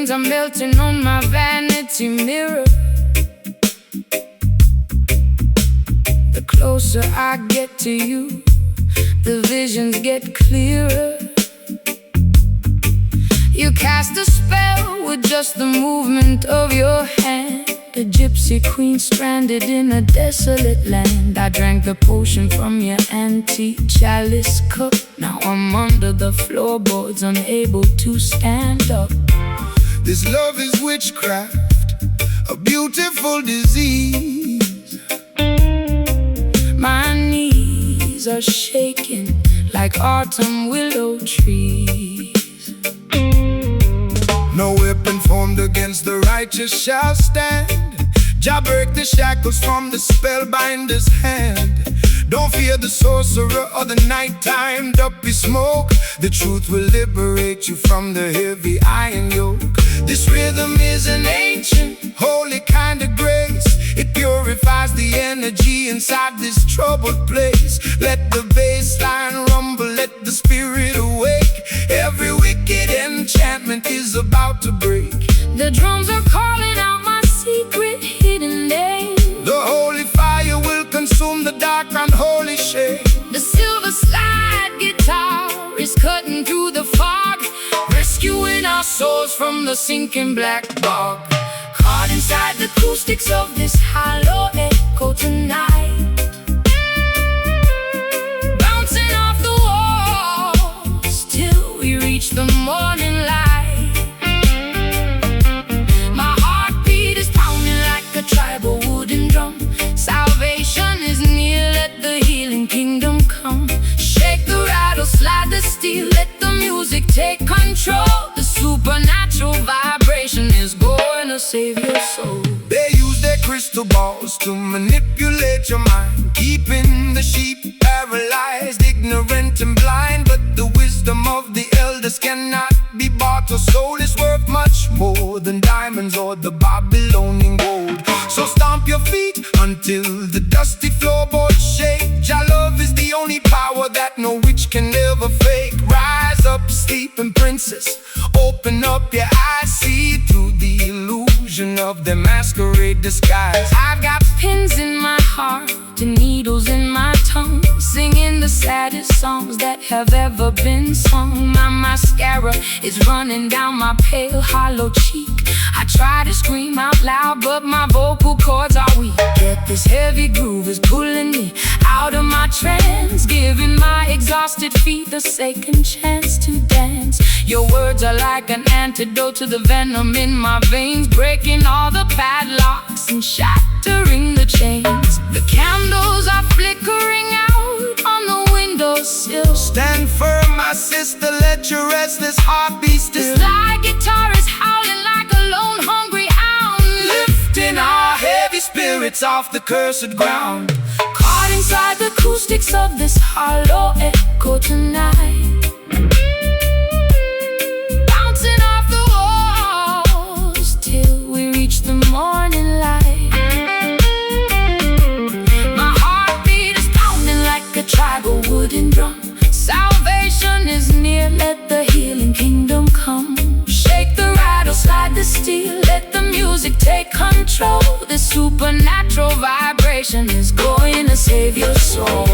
stains are melting on my vanity mirror. The closer I get to you, the visions get clearer. You cast a spell with just the movement of your hand. A gypsy queen stranded in a desolate land. I drank the potion from your antique chalice cup. Now I'm under the floorboards, unable to stand up. This love is witchcraft, a beautiful disease. My knees are shaking like autumn willow trees. No weapon formed against the righteous shall stand. Jah break the shackles from the spellbinder's hand. Don't fear the sorcerer or the nighttime duppy smoke. The truth will liberate you from the heavy iron yoke. This rhythm is an ancient, holy kind of grace. It purifies the energy inside this troubled place. Let the bassline rumble, let the spirit awake. Every wicked enchantment is about to break. The drums are calling out my secret hidden name. The holy fire will consume the dark unholy shade. The silver slide guitar is cutting through the fog, rescuing our souls from the sinking black bog. Caught inside the acoustics of this hollow echo tonight, bouncing off the walls till we reach the morning light. My heartbeat is pounding like a tribal wooden drum. Salvation is near, let the healing kingdom come. Shake the rattle, slide the steel, let the music take control. The supernatural vibration is going to save your soul. They use their crystal balls to manipulate your mind, keeping the sheep paralyzed, ignorant and blind. But the wisdom of the elders cannot be bought or sold. It's worth much more than diamonds or the Babylonian gold. So stomp your feet until the dusty floorboards shake. Jah love is the only power that no witch can ever fake. Rise up, sleeping princess, open up your eyes, see through the illusion of their masquerade disguise. I've got pins in my heart and needles in my tongue, singing the saddest songs that have ever been sung. My mascara is running down my pale hollow cheek. I try to scream out loud, but my vocal cords are weak. Yet this heavy groove is pulling me out of my trance, giving my exhausted feet the second chance to dance. Your words are like an antidote to the venom in my veins, breaking all the padlocks and shattering the chains. The candles are flickering out on the windowsill. Stand firm, my sister, let your restless heart be still. The slide guitar is howling like a lone hungry hound, Lifting our heavy spirits off the cursed ground. caught inside the acoustics of this hollow echo tonight, bouncing off the walls till we reach the morning light. My heartbeat is pounding like a tribal wooden drum. Salvation is near, let the healing kingdom come. Shake the rattle, slide the steel, let the music take control. The supernatural vibration is going to save your soul.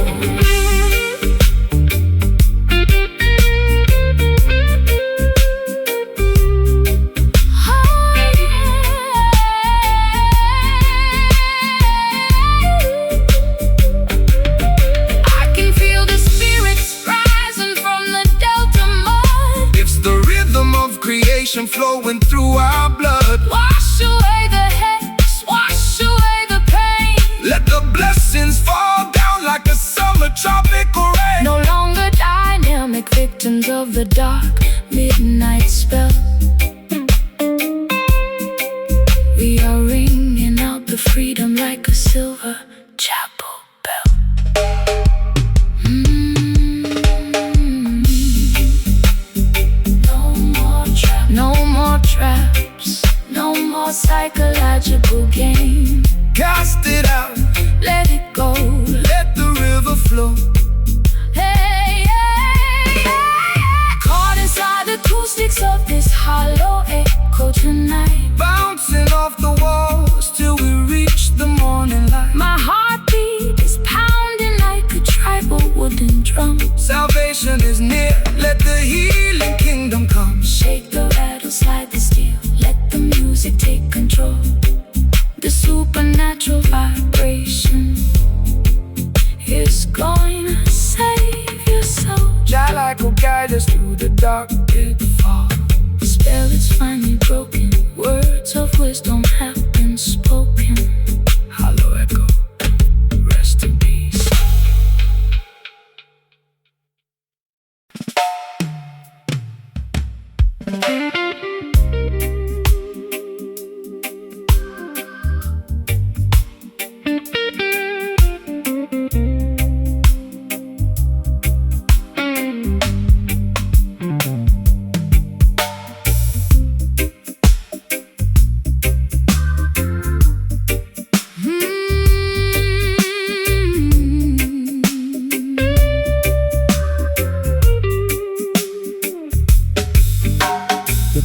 I can feel the spirits rising from the delta mud. It's the rhythm of creation flowing through our blood. Wash away the hex, wash away the pain. Let the blessings fall down like a summer tropical rain. No longer dynamic victims of the dark midnight spell. We are ringing out the freedom like a silver chapel bell. No more traps, no more psychological game. Cast it out, Let it go. let the river flow. Hey, hey, hey, hey. Caught inside the acoustics of this hollow echo Let the healing kingdom come. Shake the rattle, slide the steel, let the music take control. The supernatural vibration is going to save your soul. Jah light will guide us through the dark pitfall. The spell is finally broken, words of wisdom have been spoken. Hollow echo, rest in peace.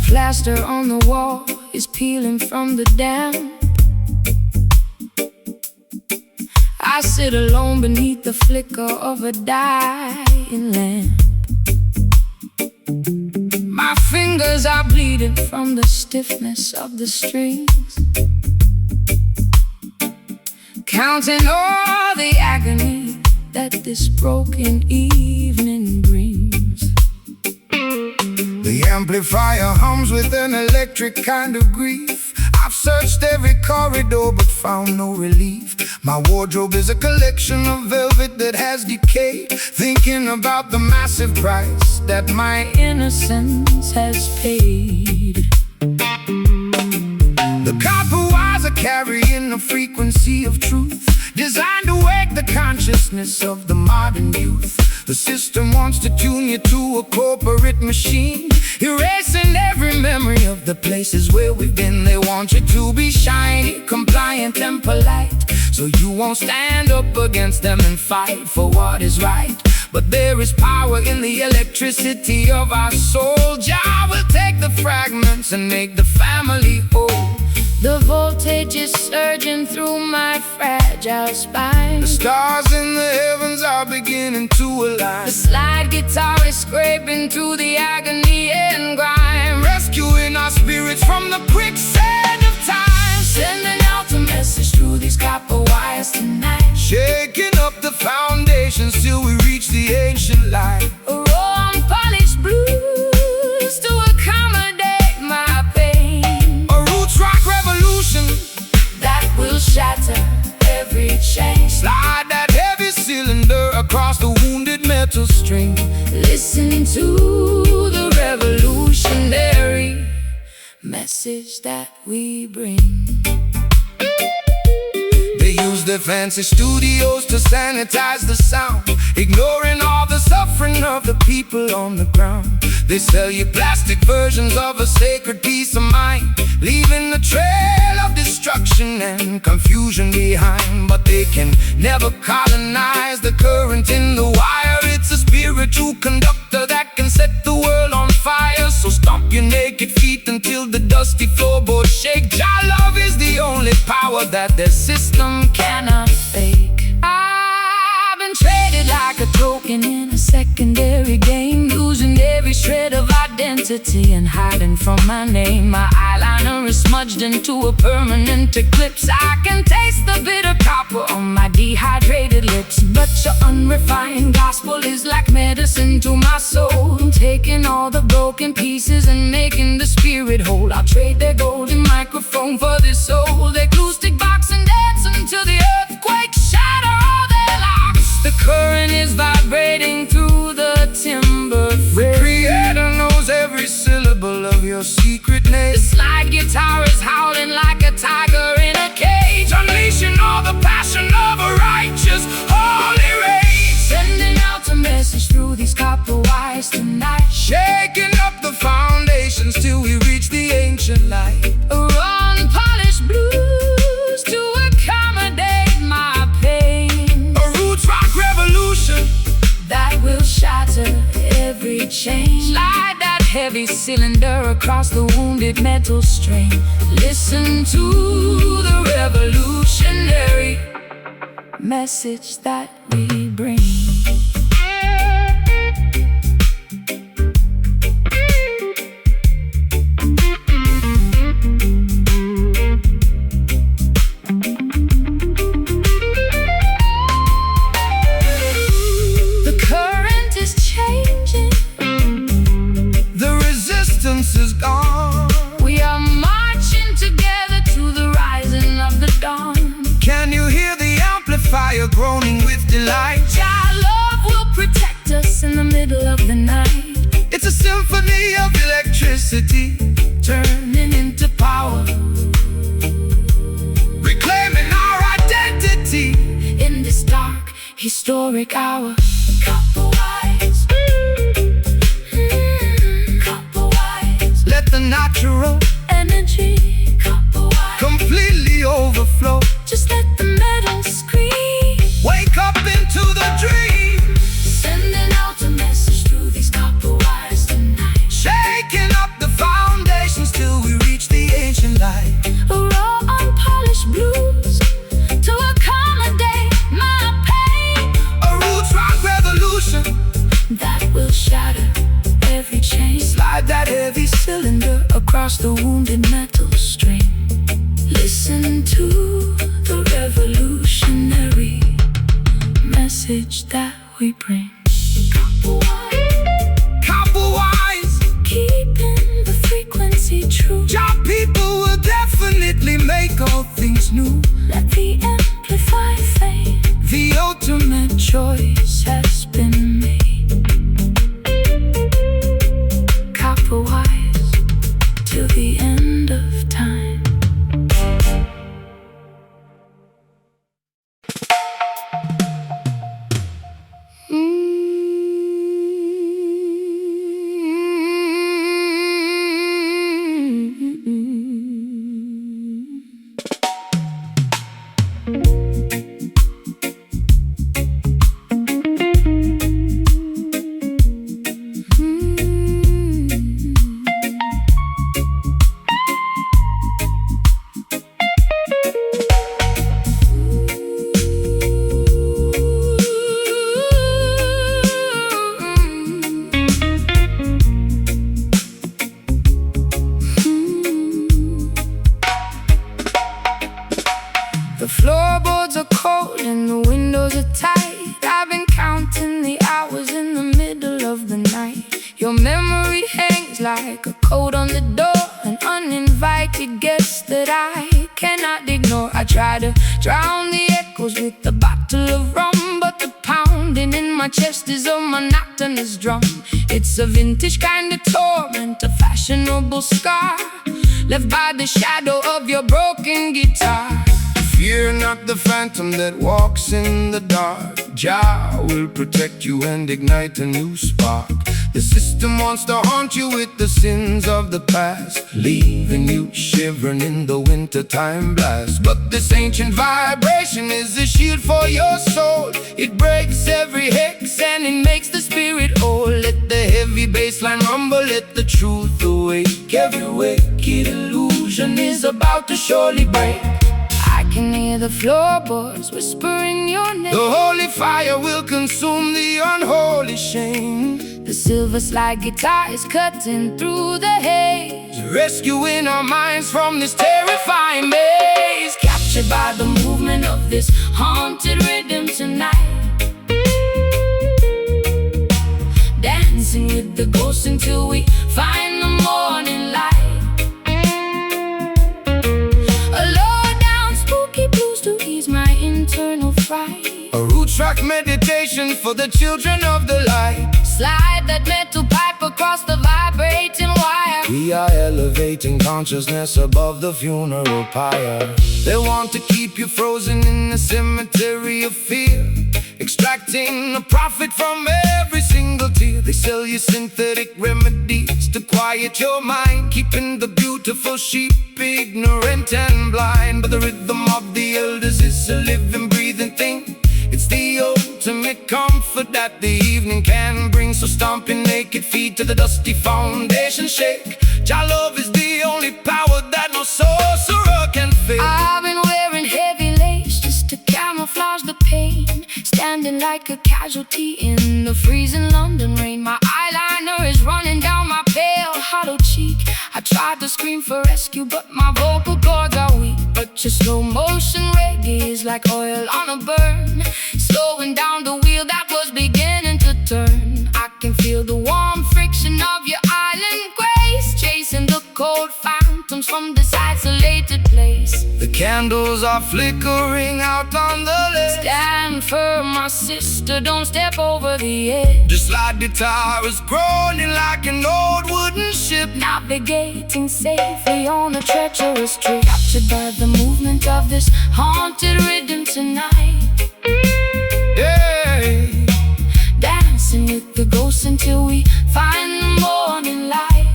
Plaster on the wall is peeling from the damp. I sit alone beneath the flicker of a dying lamp. My fingers are bleeding from the stiffness of the strings, counting all the agony that this broken evening brings. The amplifier hums with an electric kind of grief. I've searched every corridor but found no relief. My wardrobe is a collection of velvet that has decayed, thinking about the massive price that my innocence has paid. The copper wires are carrying a frequency of truth, designed to wake the consciousness of the modern youth. The system wants to tune you to a corporate machine, erasing every memory of the places where we've been. They want you to be shiny, compliant and polite, so you won't stand up against them and fight for what is right. But there is power in the electricity of our soul. Jah will take the fragments and make the family whole. The voltage is surging through my fragile spine. The stars in the heavens are beginning to align. The slide guitar is scraping through the agony and grime, rescuing our spirits from the quicksand of time. Sending out a message through these copper wires tonight, shaking up the foundations till we reach the ancient light. A raw unpolished blues to accommodate my pain. A roots rock revolution that will shatter every chain. Slide that heavy cylinder across the wounded metal string. Listen to the revolutionary message that we bring. They use their fancy studios to sanitize the sound, ignoring all the suffering of the people on the ground. They sell you plastic versions of a sacred peace of mind, leaving a trail of destruction and confusion behind. But they can never colonize the current in the wire. It's a spiritual conductor that can set the world on fire. So stomp your naked feet until the dusty floorboards shake. Jah love is the only power that their system cannot fake. I've been traded like a token in a secondary game, losing every shred of identity and hiding from my name. My eyeliner is smudged into a permanent eclipse. I can taste the bitter copper on my dehydrated lips. But your unrefined gospel is like medicine to my soul, taking all the broken pieces and making the spirit whole. I'll trade their golden microphone for this soul. They glue stick box and dance until the earthquake shatter all their locks. The current is vibrating through the timber frame. The Creator knows every syllable of your secret name. The slide guitar is howling like a tiger in a cage, unleashing all the passion of a righteous holy rage. Sending out a message through these copper wires tonight, shaking up the foundations till we reach the ancient light. A raw unpolished blues to accommodate my pain. A roots rock revolution that will shatter every chain. Slide that heavy cylinder across the wounded metal string. Listen to the revolutionary message that we bring. daybreak hour. Copper wise, copper wise. Let the natural energy, copper wise, completely overflow. just let the metal scream. Wake up into the dream, Sending out a message through these copper wires tonight. shaking up the foundations till we reach the ancient light. A raw, unpolished blues to accommodate my pain. A roots rock revolution, That will shatter every chain. slide that heavy Cylinder across the wounded metal string. Listen to the revolutionary message that we bring. Copper wire, copper wise. keeping the frequency true. Job people will definitely make all things new. Let the amplified fame. The ultimate Choice has been made. Copper wise till the end of time. The floorboards are cold and the windows are tight. I've been counting the hours in the middle of the night. Your memory hangs like a coat on the door, an uninvited guest that I cannot ignore. I try to drown the echoes with a bottle of rum, but the pounding in my chest is a monotonous drum. It's a vintage kind of torment, a fashionable scar left by the shadow of your broken guitar. Fear not the phantom that walks in the dark. Jah will protect you and ignite a new spark. The system wants to haunt you with the sins of the past, leaving you shivering in the wintertime blast. But this ancient vibration is a shield for your soul. It breaks every hex and it makes the spirit whole. Let the heavy bassline rumble, let the truth awake. Every wicked illusion is about to surely break. I can hear the floorboards whispering your name. The holy fire will consume the unholy shame. The silver slide guitar is cutting through the haze, Rescuing our minds from this terrifying maze. captured by the movement of this haunted rhythm tonight. Dancing with the ghosts until we find the morning light. A low down spooky blues to ease my internal fright. A root track meditation for the children of the light. Slide that metal pipe across the vibrating wire. We are elevating consciousness above the funeral pyre. They want to keep you frozen in the cemetery of fear, extracting a profit from every single tear. They sell you synthetic remedies to quiet your mind, keeping the beautiful sheep ignorant and blind. But the rhythm of the elders is a living, breathing thing. It's the ultimate comfort that the evening can bring. So stomping naked feet to the dusty foundation shake. Jah love is the only power that no sorcerer can fake. I've been wearing heavy lace just to camouflage the pain, standing like a casualty in the freezing London rain. My eyeliner is running down my pale, hollow cheek. I tried to scream for rescue, but my vocal cords are weak. But your slow motion reggae is like oil on a burn, slowing down the wheel that was beginning to turn. I can feel the warm friction of your island grace, chasing the cold phantoms from this isolated place. The candles are flickering out on the left. Stand firm, my sister, don't step over the edge. The slide guitar is groaning like an old wooden ship, Navigating safely on a treacherous trip, captured by the movement of this haunted rhythm tonight. yeah. dancing with the ghosts until we find the morning light.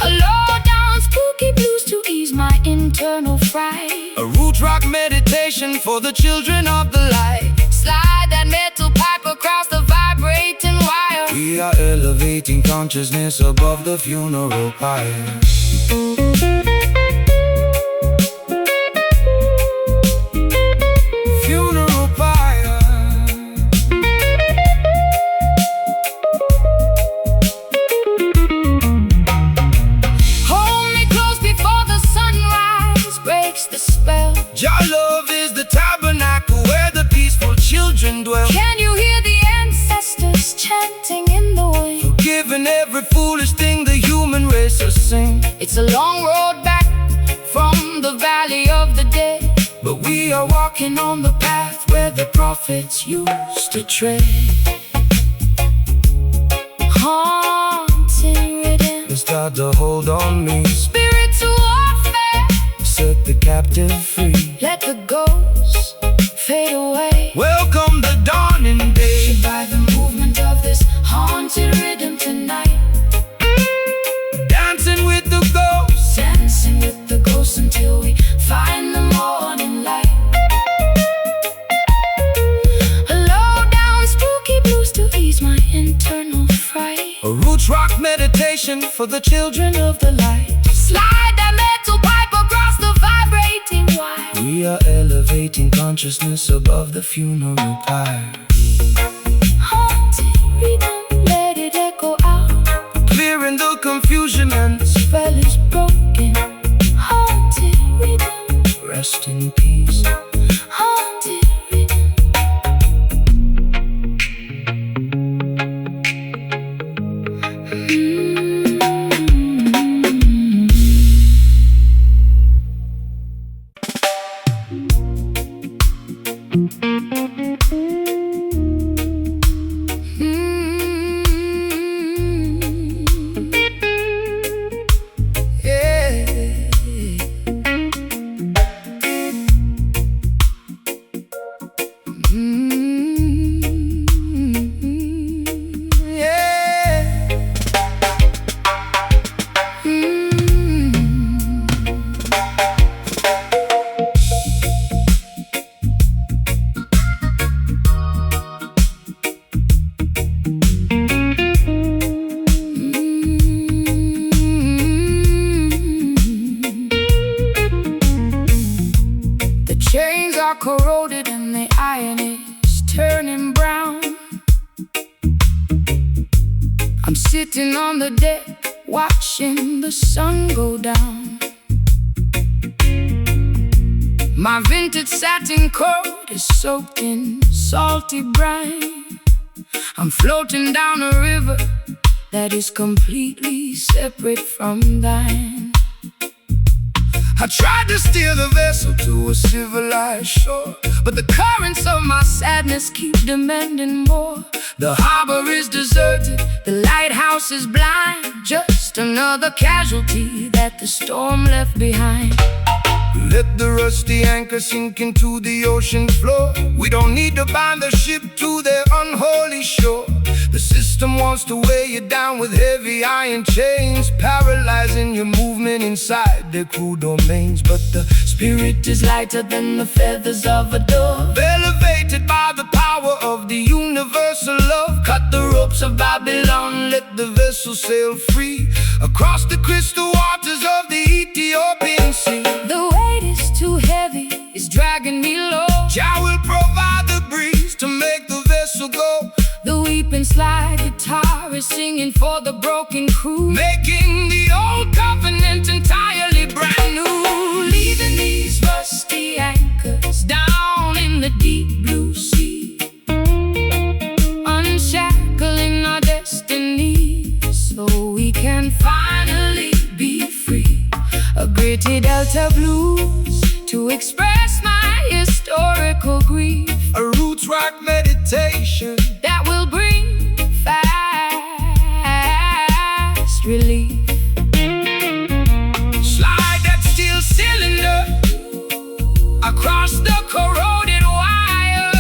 A low-down spooky blues to ease my internal fright. A root rock meditation for the children of the light. Slide that metal pipe across the vibrating wire. We are elevating consciousness above the funeral pyre. Funeral pyre. Hold me close before the sunrise breaks the spell. Jah love is the tabernacle where the peaceful children dwell. Can you hear the ancestors chanting in the wind? Forgiving every foolish thing the human race will sing. It's a long road back from the valley of the dead, But we are walking on the path where the prophets used to tread. Haunting rhythm, start to hold on me. spiritual warfare, Set the captive free. let the ghosts fade away. Welcome the dawning day. By the movement of this haunted rhythm tonight, Dancing with the ghosts. dancing with the ghosts until we find the morning light. A low-down spooky blues to ease my internal fright. A roots rock meditation for the children of the light. Slide that metal pipe across the vibrating wire. We are elevating consciousness above the funeral pyre. Haunted rhythm, let it echo out. Clearing the confusion and Spell is broken. Haunted rhythm, rest in peace. haunted rhythm. Chains are corroded and the iron is turning brown. I'm sitting on the deck watching the sun go down. My vintage satin coat is soaked in salty brine. I'm floating down a river that is completely separate from thine. I tried to steer the vessel to a civilized shore, But the currents of my sadness keep demanding more. the Harbor is deserted, the lighthouse is blind. Just another casualty that the storm left behind. let the rusty anchor sink into the ocean floor. We don't need to bind the ship to their unholy shore. The system wants to weigh you down with heavy iron chains, paralyzing your movement inside their cruel domains. But the Spirit is lighter than the feathers of a dove. elevated by the power of the universal love. Cut the ropes of Babylon, let the vessel sail free across the crystal waters of the Ethiopian Sea. The weight is too heavy, it's dragging me low. Jah will provide the breeze to make the vessel go, The weeping slide guitar is singing for the broken crew, making the old covenant entirely brand new. leaving these rusty anchors down in the deep blue sea, unshackling our destiny so we can finally be free. A gritty Delta blues to express my historical grief, A roots rock meditation that will bring fast relief. slide that steel cylinder across the corroded wire.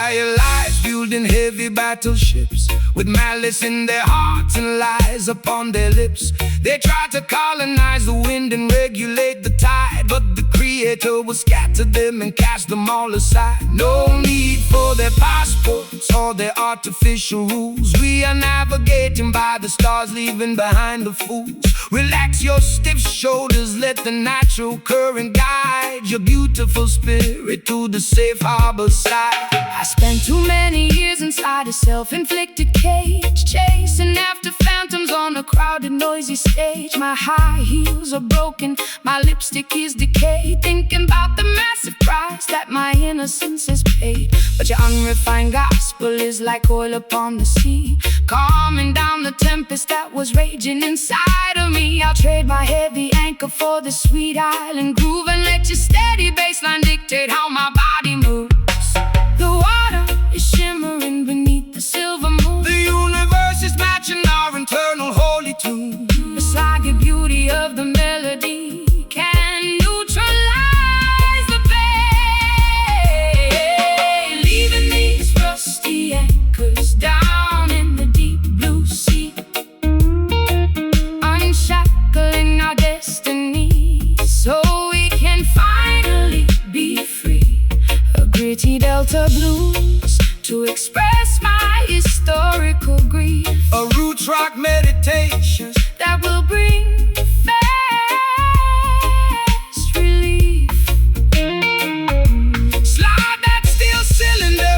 Entire lives building heavy battleships, with malice in their hearts and lies upon their lips. They try to colonize the wind and regulate the tide, but the Creator will scatter them and cast them all aside. No need for their passports or their artificial rules. We are navigating by the stars, leaving behind the fools. Relax your stiff shoulders, let the natural current guide your beautiful spirit to the safe harbor side. I spent too many years inside a self-inflicted cage, chasing after phantoms on a crowded, noisy stage. My high heels are broken, my lipstick is decayed, thinking about the massive price that my innocence has paid. But your unrefined gospel is like oil upon the sea, calming down the tempest that was raging inside of me. I'll trade my heavy anchor for the sweet island groove, and let your steady bassline dictate how my body moves. The water is shimmering beneath the silver moon. The universe is matching our internal holy tune. The slaggy beauty of the melody can neutralize the pain, leaving these rusty anchors down in the deep blue sea, unshackling our destiny so we can finally be free. A gritty Delta blues to express my historical grief. A roots rock meditation that will bring fast relief. Slide that steel cylinder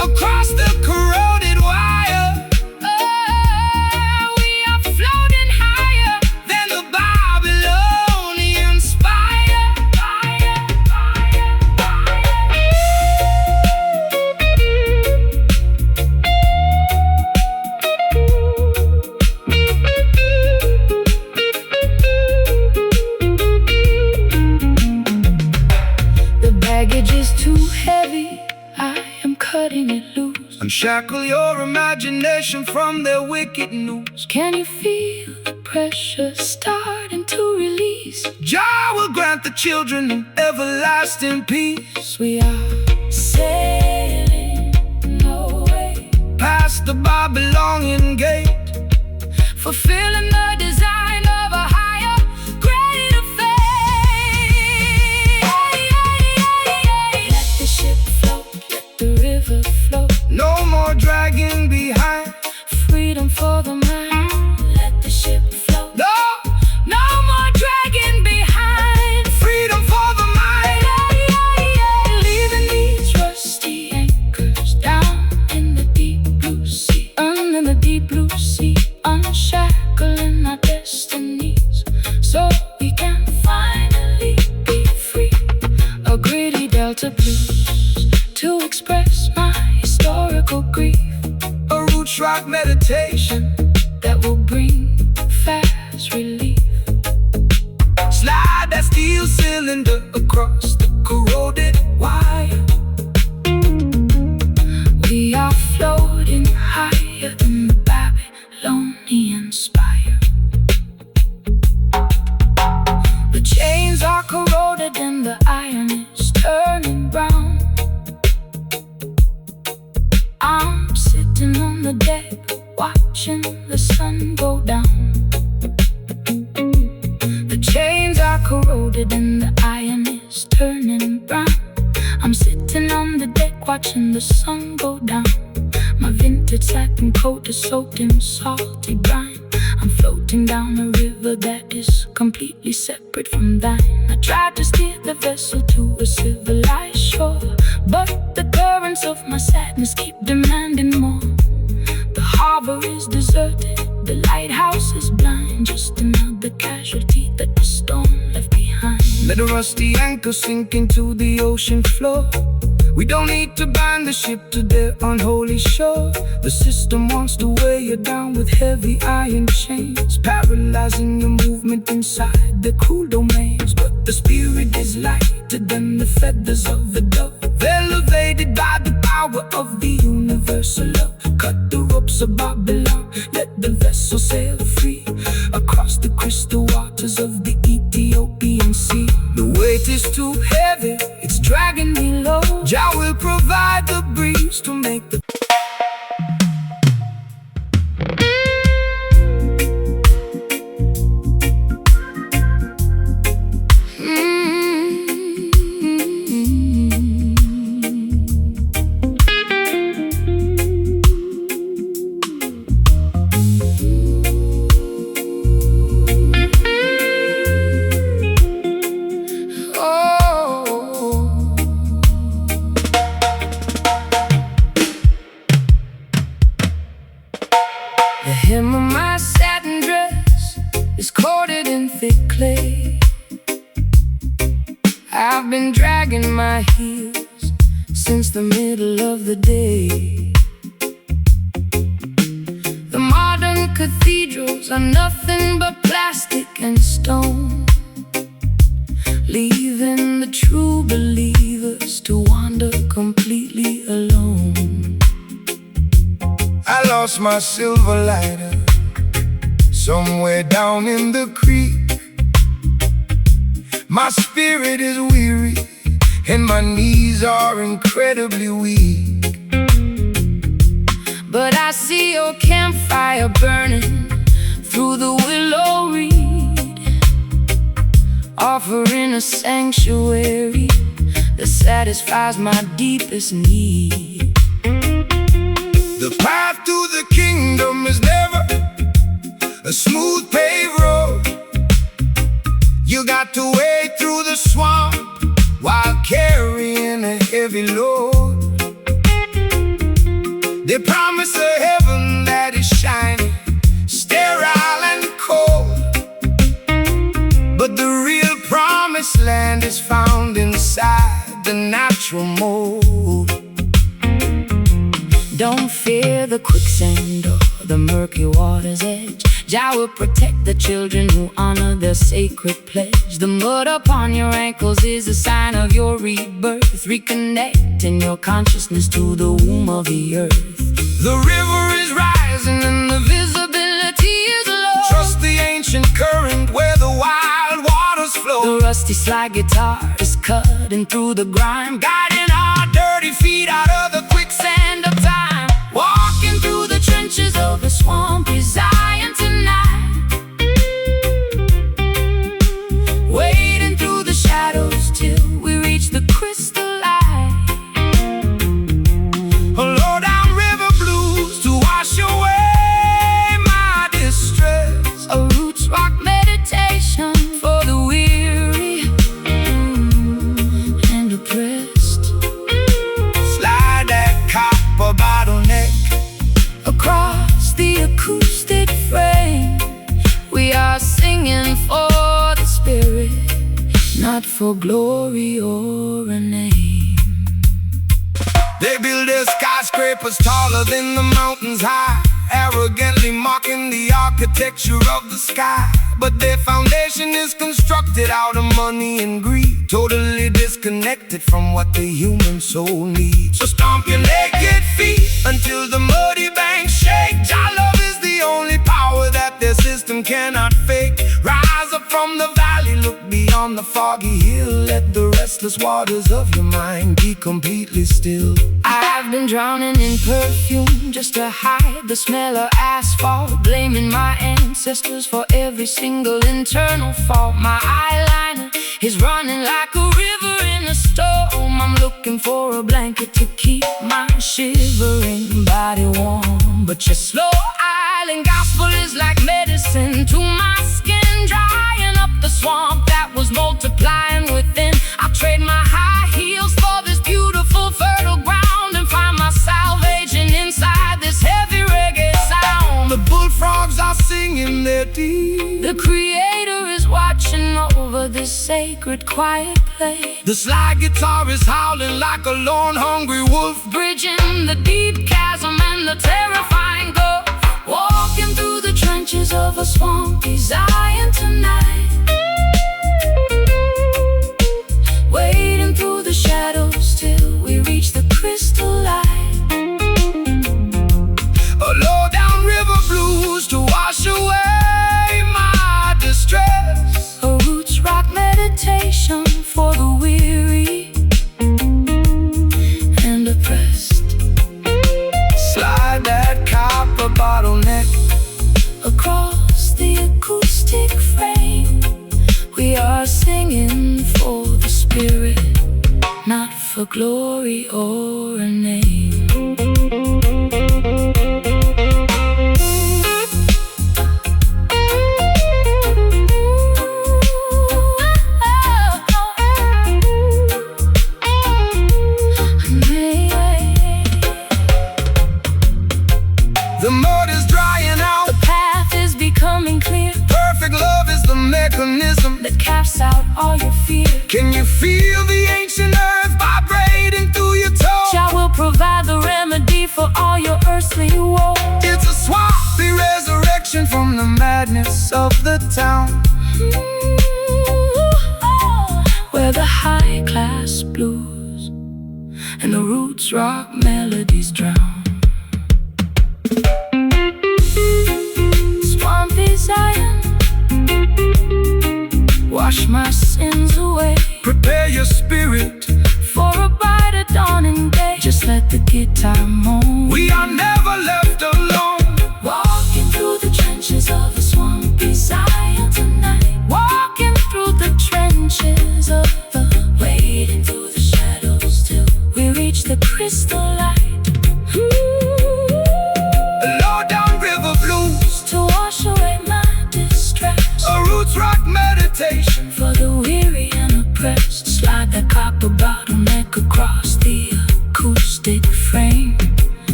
across the corroded wire. Oh, we are floating higher Then the Babylonian spire. The baggage is too heavy, I am cutting it loose. Unshackle your imagination from their wicked news. Can you feel the pressure starting to release? Jah will grant the children an everlasting peace. We are sailing away, Past the Babylonian gate, fulfilling the design of a higher, greater fate. Let the ship float, let the river flow. no more dragging behind. Freedom for the mind. Let the ship float. No, No more dragging behind. freedom for the mind. Leaving these rusty anchors down in the deep blue sea, under the deep blue sea, unshackling our destinies so we can finally be free. A gritty Delta blues to express my historical grief, A roots rock meditation. that will bring fast relief. Slide that steel cylinder across the corroded wire. We are floating higher than the Babylonian spire. The chains are corroded and the iron is turning brown. I'm sitting on the deck, watching the sun go down. The chains are corroded and the iron is turning brown. I'm sitting on the deck, watching the sun go down. My vintage satin coat is soaked in salty brine. I'm floating down a river that is completely separate from thine. I tried to steer the vessel to a civilized shore, but the currents of my sadness keep demanding more. The harbor is deserted, the lighthouse is blind, just another casualty that the storm left behind. Let a rusty anchor sink into the ocean floor. We don't need to bind the ship to their unholy shore. The system wants to weigh you down with heavy iron chains, paralyzing your movement inside the cool domains. But the spirit is lighter than the feathers of the dove, elevated by the power of the universal love. Cut the ropes of Babylon, let the vessel sail free across the crystal waters of the Ethiopian sea. The weight is too heavy, it's dragging me low. Jah will provide the breeze to make the The hem of my satin dress is coated in thick clay. I've been dragging my heels since the middle of the day. The modern cathedrals are nothing but plastic and stone, leaving the true believers to wander completely alone. I lost my silver lighter somewhere down in the creek. My spirit is weary and my knees are incredibly weak. But I see your campfire burning through the willow reed, offering a sanctuary that satisfies my deepest need. The path to the kingdom is never a smooth paved road. You got to wade through the swamp while carrying a heavy load. They promise a heaven that is shining, sterile and cold, but the real promised land is found inside the natural mold. Don't fear the quicksand or the murky water's edge. Jah will protect the children who honor their sacred pledge. The mud upon your ankles is a sign of your rebirth, reconnecting your consciousness to the womb of the earth. The river is rising and the visibility is low. Trust the ancient current where the wild waters flow. The rusty slide guitar is cutting through the grime, guiding our dirty feet out of the quicksand of time. walking through the trenches of a swampy Zion tonight, wading through the shadows till we reach the crystal light. Low down river blues to wash away my distress. A roots rock meditation for the weary and oppressed. Slide that copper bottleneck Across the acoustic frame, we are singing for the spirit, not for glory or a name. They build their skyscrapers taller than the mountains high, arrogantly mocking the architecture of the sky. But their foundation is constructed out of money and greed, totally disconnected from what the human soul needs. So stomp your naked feet until the muddy banks shake. Jah love is the only power that their system cannot fake. Rise up from the valley, look beyond the foggy hill. Let the restless waters of your mind be completely still. I've been drowning in perfume just to hide the smell of asphalt, blaming my ancestors for every single internal fault. My eyeliner is running like a river in a storm. I'm looking for a blanket to keep my shivering body warm, but your slow island gospel is like medicine to my skin, drying up the swamp that was multiplying within. I'll trade my high heels for this beautiful fertile ground and find my salvation inside this heavy reggae sound. The bullfrogs are singing their deep. The Creator is watching over this sacred quiet place. The slide guitar is howling like a lone hungry wolf, bridging the deep chasm and the terrifying gulf. Walking through the trenches of a swampy Zion tonight, wading through the shadows till we reach the crystal light. Low down river blues to wash away my distress. A roots rock meditation for the weary are singing for the spirit, not for glory or a name. The mud is drying out, The path is becoming clear. perfect love is the mechanism That casts out all your fear. Can you feel the ancient earth vibrating through your toes? Jah will provide the remedy for all your earthly woes. It's a swampy resurrection from the madness of the town, where the high class blues and the roots rock melodies drown. Swampy Zion, wash my sins away. prepare your spirit. For a brighter dawning day, just let the guitar moan. We are never left alone. Walking through the trenches of the swampy Zion tonight. Walking through the trenches of the wading through the shadows till we reach the crystal light. Low down river blues, To wash away my distress. a roots rock meditation. For the weary and oppressed, slide that copper bottleneck across the acoustic frame.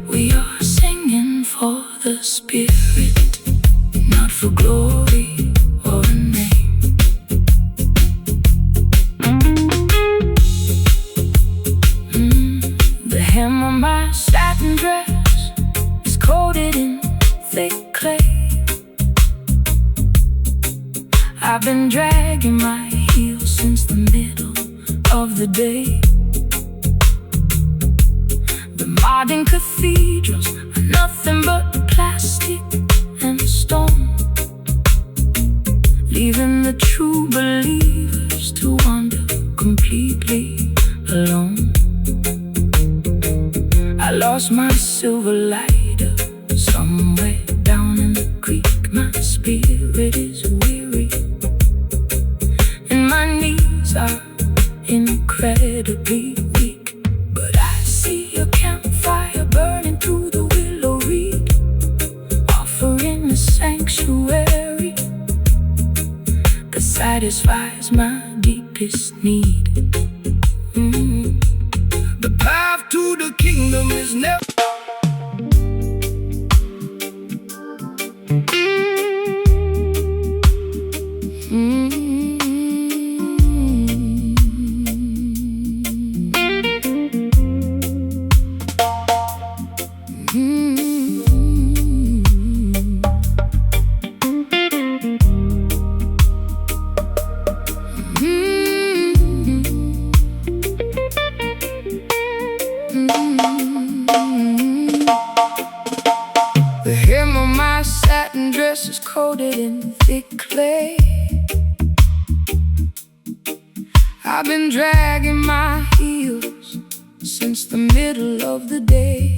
We are singing for the spirit, not for glory or a name. The hem of my satin dress is coated in thick clay. I've been dragging my heels since the middle of the day. The modern cathedrals are nothing but plastic and stone, leaving the true believers to wander completely alone. I lost my silver lighter somewhere down in the creek. My spirit is weary and my knees are incredibly weak. But I see a campfire burning through the willow reed, offering a sanctuary that satisfies my deepest need. The path to the kingdom is never. The hem of my satin dress is coated in thick clay. I've been dragging my heels since the middle of the day.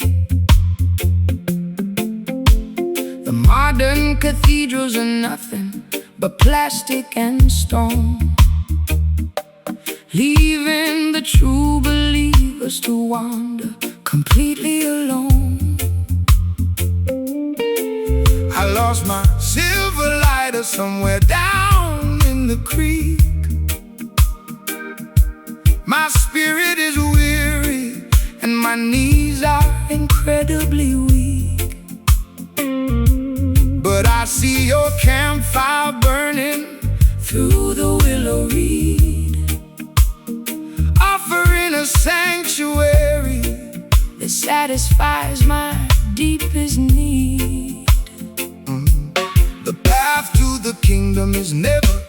The modern cathedrals are nothing but plastic and stone, leaving the true believers to wander completely alone. I lost my silver lighter somewhere down in the creek. My spirit is weary and my knees are incredibly weak. But I see your campfire burning Through the willow reed, offering a sanctuary that satisfies my deepest need. The path to the kingdom is never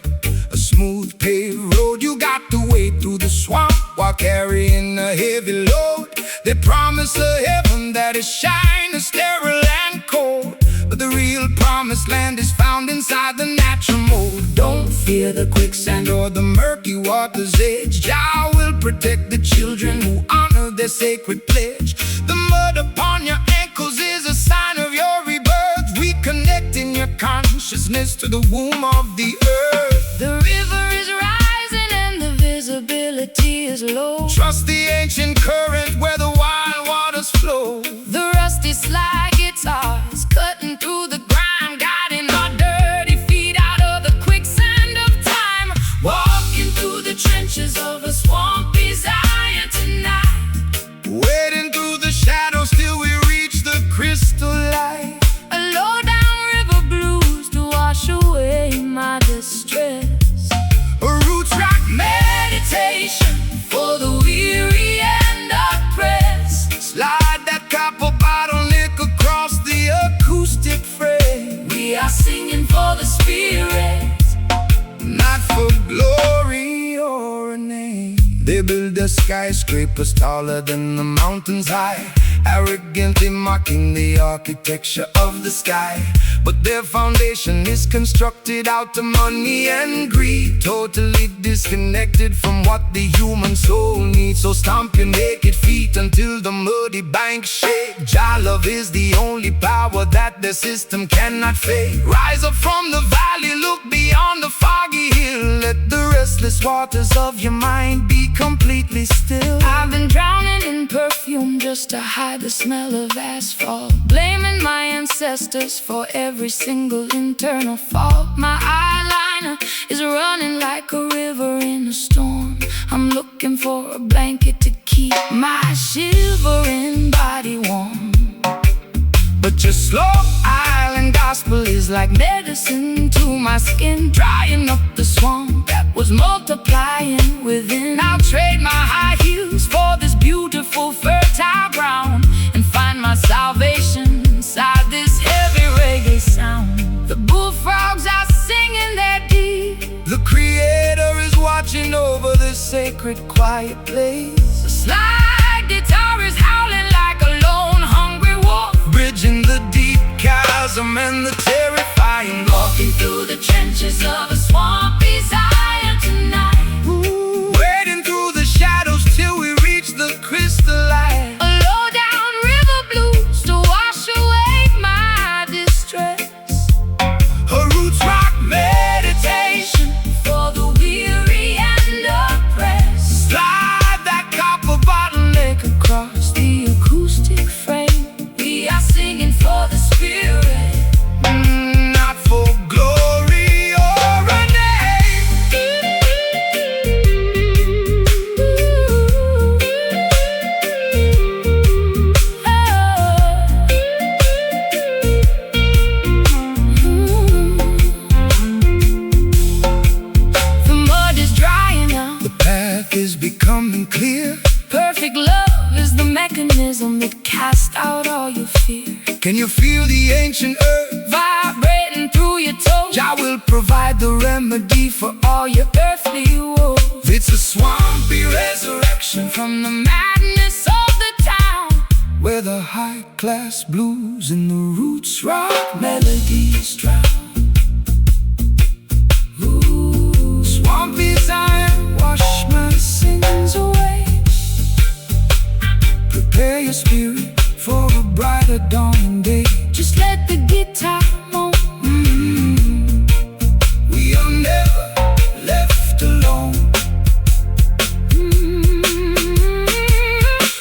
a smooth paved road. You got to wade through the swamp while carrying a heavy load. They promise a heaven that is shiny, sterile and cold, but the real promised land is found inside the natural mold. Don't fear the quicksand or the murky water's edge. Jah will protect the children who honor their sacred pledge. The mud upon your ankles is a sign of your rebirth, reconnecting your consciousness to the womb of the earth. The river is or a name. They build their skyscrapers taller than the mountains high, arrogantly mocking the architecture of the sky. But their foundation is constructed out of money and greed, totally disconnected from what the human soul needs. So stomp your naked feet until the muddy banks shake. Jah love is the only power that the system cannot fake. Rise up from the valley, look beyond the foggy hill. Let the restless waters of your mind be completely still. I've been drowning in perfume just to hide the smell of asphalt, blaming my ancestors for every single internal fault. My eyeliner is running like a river in a storm. I'm looking for a blanket to keep my shivering body warm. But your slow Island gospel is like medicine to my skin, drying up the swamp that was multiplying within. I'll trade my high heels for this beautiful fertile ground and find my salvation inside this heavy reggae sound. The bullfrogs are singing their deed. The Creator is watching over this sacred quiet place. The slide guitar is howling like a lone hungry wolf, bridging the deep chasm and the terrifying gulf. walking through the trenches of a swampy Zion tonight. Wading through the shadows till we reach the crystal light. A low down river blues to wash away my distress. A roots rock meditation For the weary and oppressed, slide that copper bottleneck across the acoustic frame, we are singing for the spirit. not for glory or a name. The mud is drying out. The path is becoming clear. Perfect love is the mechanism that casts out all your fear. Can you feel the ancient earth? Vibrating through your toes, Jah will provide the remedy for all your earthly woes. It's a swampy resurrection From the madness of the town, where the high-class blues and the roots rock melodies drown. Ooh, swampy Zion, wash my sins away. Prepare your spirit for a brighter dawning day. just let the guitar moan. We are never left alone.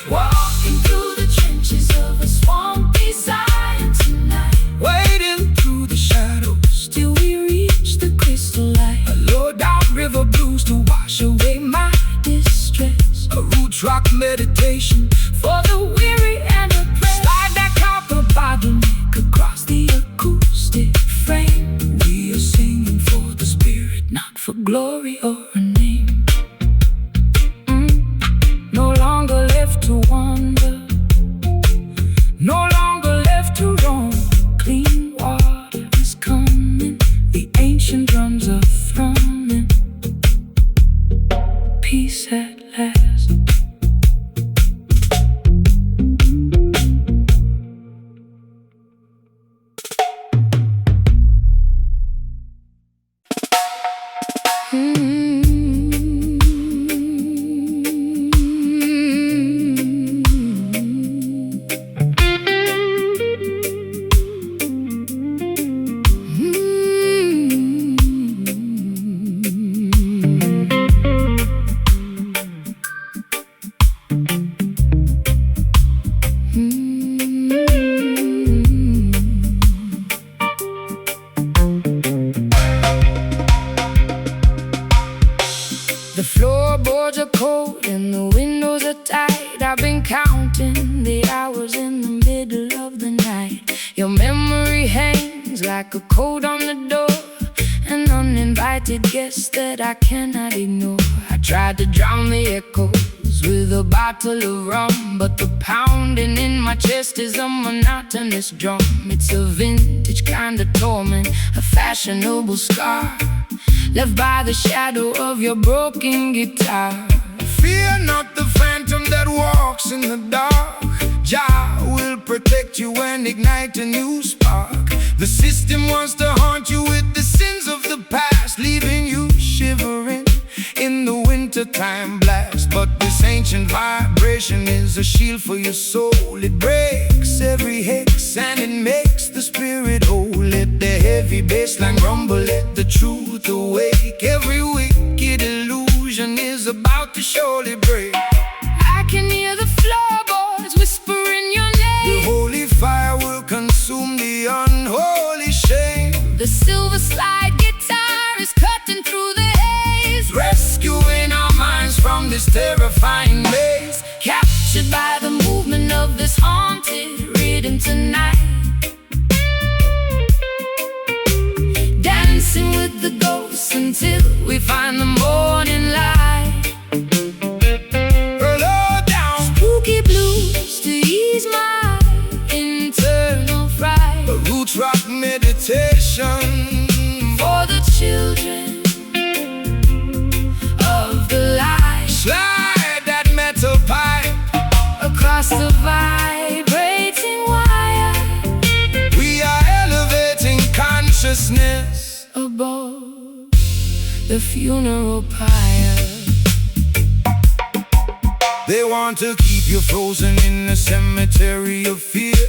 Walking through the trenches of a swampy Zion tonight, Wading through the shadows till we reach the crystal light. a low-down river blues to wash away My distress, a roots rock meditation. for the weary and oppressed, Slide that copper bottleneck across the acoustic frame, We are singing for the spirit, not for glory or a name. No longer left to wander, no longer left to roam. Clean water is coming, the ancient drums are thrumming. Peace at last. The floorboards are cold and the windows are tight. I've been counting the hours in the middle of the night. Your memory hangs like a coat on the door, an uninvited guest that I cannot ignore. I tried to drown the echoes with a bottle of rum, but the pounding in my chest is a monotonous drum. It's a vintage kind of torment, a fashionable scar, left by the shadow of your broken guitar. Fear not the phantom that walks in the dark. Jah will protect you and ignite a new spark. The system wants to haunt you with the sins of the past, leaving you shivering in the wintertime blast. But this ancient vibration is a shield for your soul. It breaks every hex and it makes the spirit whole. Let the heavy bassline rumble, let the truth awake. Every wicked illusion is about to surely break. I can hear the floorboards whispering your name. The holy fire will consume the unholy shame. The silver slide guitar is cutting through the haze, Rescuing our minds from this terrifying maze. captured by the movement of this haunted rhythm tonight. Dancing with the ghosts until we find the morning light. Low down, Spooky blues to ease my internal fright. a roots rock meditation For the children of the light. Slide that metal pipe. Across the vibrating wire, We are elevating consciousness above the funeral pyre. They want to keep you frozen in a cemetery of fear,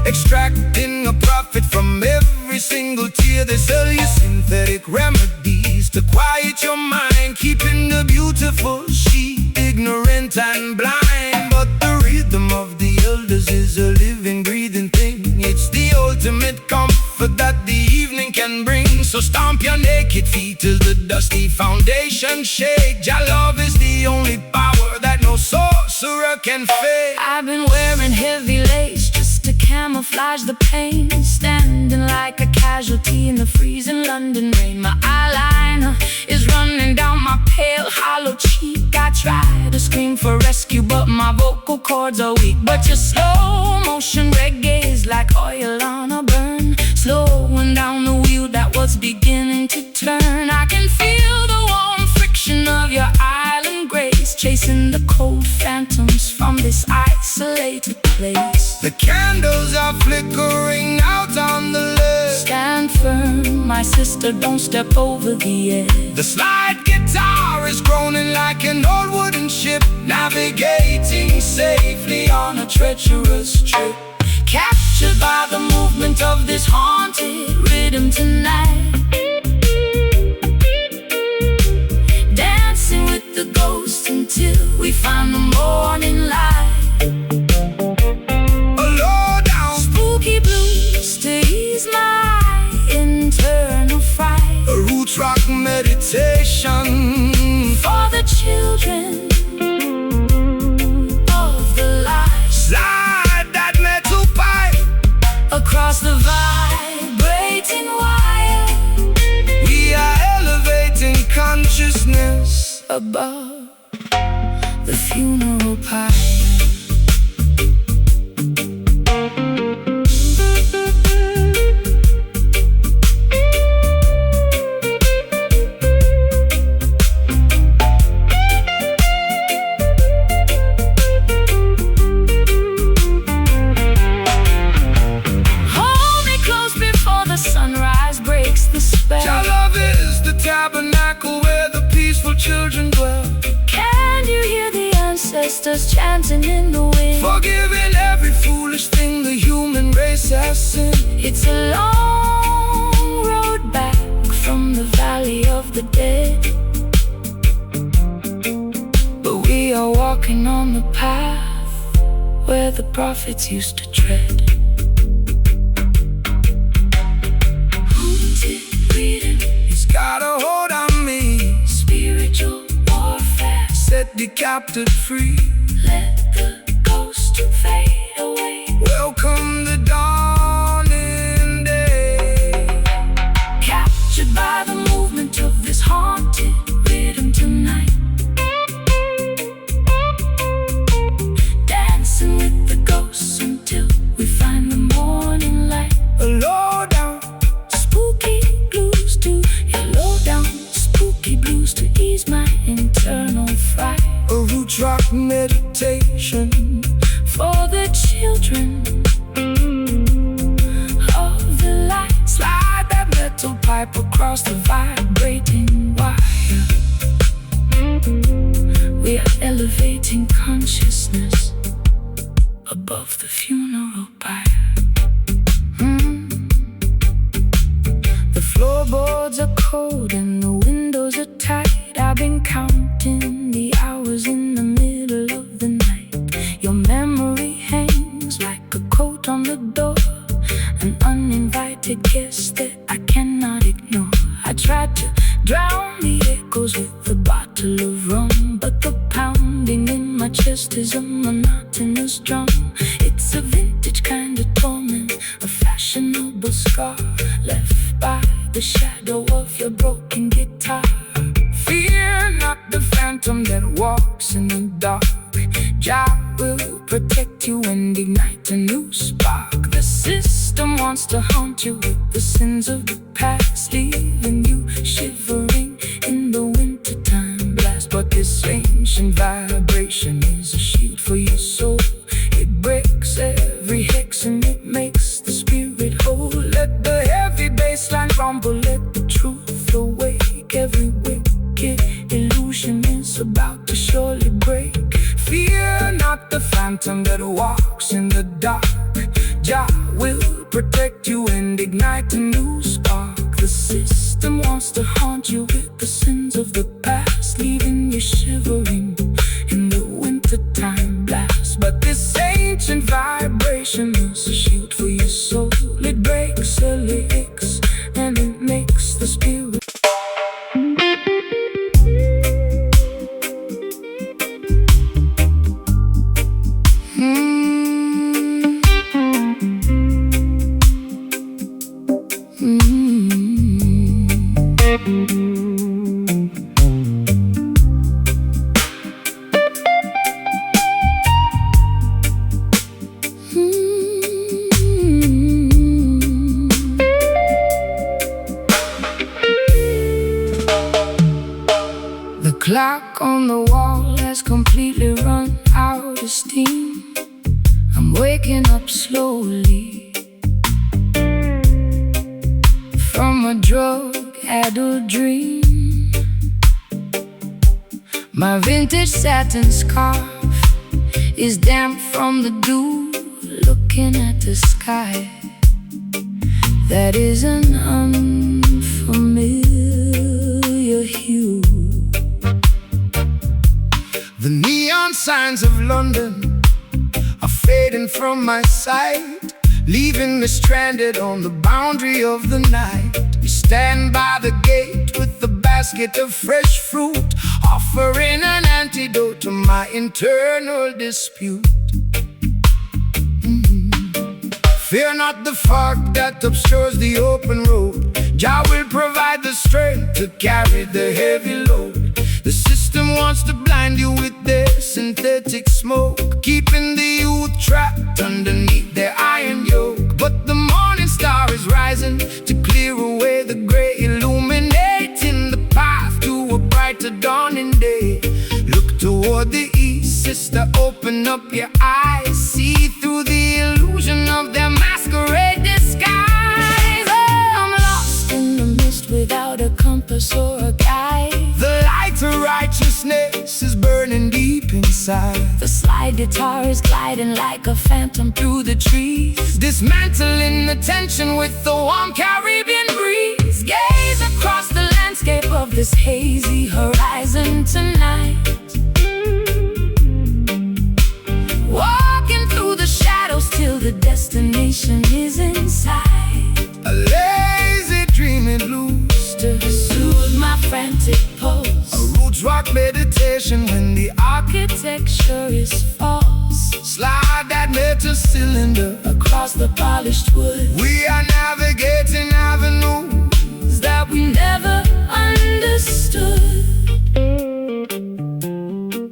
extracting a profit from every single tear. They sell you synthetic remedies to quiet your mind, keeping the beautiful sheep ignorant and blind. But the rhythm of the elders is a living, breathing thing. It's the ultimate comfort that the evening can bring. So stomp your naked feet till the dusty foundation shake. Jah love is the only power that no sorcerer can fake. I've been wearing heavy lace just to camouflage the pain, standing like a casualty in the freezing London rain. My eyeliner is running down my pale, hollow cheek. I try to scream for rescue, but my vocal cords are weak. But your slow motion reggae is like oil on a burn, slowing down the wheel that was beginning to turn. I can feel the warm friction of your island grace, chasing the cold phantoms from this isolated place. The candles are flickering out on the left. Stand firm, my sister, don't step over the edge. The slide guitar is groaning like an old wooden ship, navigating safely on a treacherous trip. Captured by the movement of this haunted rhythm tonight. Dancing with the ghosts until we find the morning light. Low down, Spooky blues to ease my internal fright. a roots rock meditation For the children of the light. Slide that metal pipe. Across the vibrating wire, We are elevating consciousness above the funeral pyre. Hold me close before the sunrise breaks the spell. Jah love is the tabernacle where the peaceful children dwell, Can you hear the ancestors chanting in the wind? forgiving every foolish thing the human race has sinned. It's a long road back from the valley of the dead, but we are walking on the path where the prophets used to tread. Haunted rhythm, It's got a hold on me, spiritual warfare. set the captive free. Let the ghost fade away. Welcome the dawning day. Captured by the movement of this haunted rhythm tonight. Dancing with the ghosts until we find the morning light. Low down, Spooky blues to your low down elevating consciousness above the funeral pyre. The floorboards are cold and the windows are tight. I've been counting the hours in the middle of the night. Your memory hangs like a coat on the door, an uninvited guest that I cannot ignore. I tried to drown the echoes with a bottle of rum, but the pounding in my chest is a monotonous drum. It's a vintage kind of torment, a fashionable scar left by the shadow of your broken guitar. Fear not the phantom that walks in the dark. Jah will protect you and ignite a new spark. The system wants to haunt you with the sins of the past, leaving you shivering in the wintertime blast. But this ancient vibration is a shield for your soul. It breaks every hex and it makes the spirit whole. Let the heavy bassline rumble, let the truth awake. Every wicked illusion is about to surely break. Fear not the phantom that walks in the dark. Jah will protect you and ignite a new spark. The system wants to haunt you with the sins of the past, leaving you shivering in the wintertime blast. But this ancient vibration is a shield for your soul. It breaks the lyrics and it makes the spirit. The clock on the wall has completely run out of steam. I'm waking up slowly from a drug-addled dream. My vintage satin scarf is damp from the dew, looking at the sky that is an unfamiliar hue. The neon signs of London are fading from my sight, leaving me stranded on the boundary of the night. We stand by the gate with a basket of fresh fruit, offering an antidote to my internal dispute. Fear not the fog that obscures the open road. Jah will provide the strength to carry the heavy load. The system wants to blind you with their synthetic smoke, keeping the youth trapped underneath their iron yoke. But the morning star is rising to clear away the gray, illuminating the path to a brighter dawning day. Look toward the east, sister, open up your eyes. See through the illusion of their masquerade disguise. Oh, I'm lost in the mist without a compass or a guide. The light of righteousness is burning deep inside. The slide guitar is gliding like a phantom through the trees, dismantling the tension with the warm Caribbean breeze. gaze across the landscape of this hazy horizon tonight. Walking through the shadows till the destination is in sight. A lazy dreaming loose To soothe my frantic pulse, a roots rock meditation when the architecture is false. slide that metal cylinder Across the polished wood we are navigating avenues that we never understood.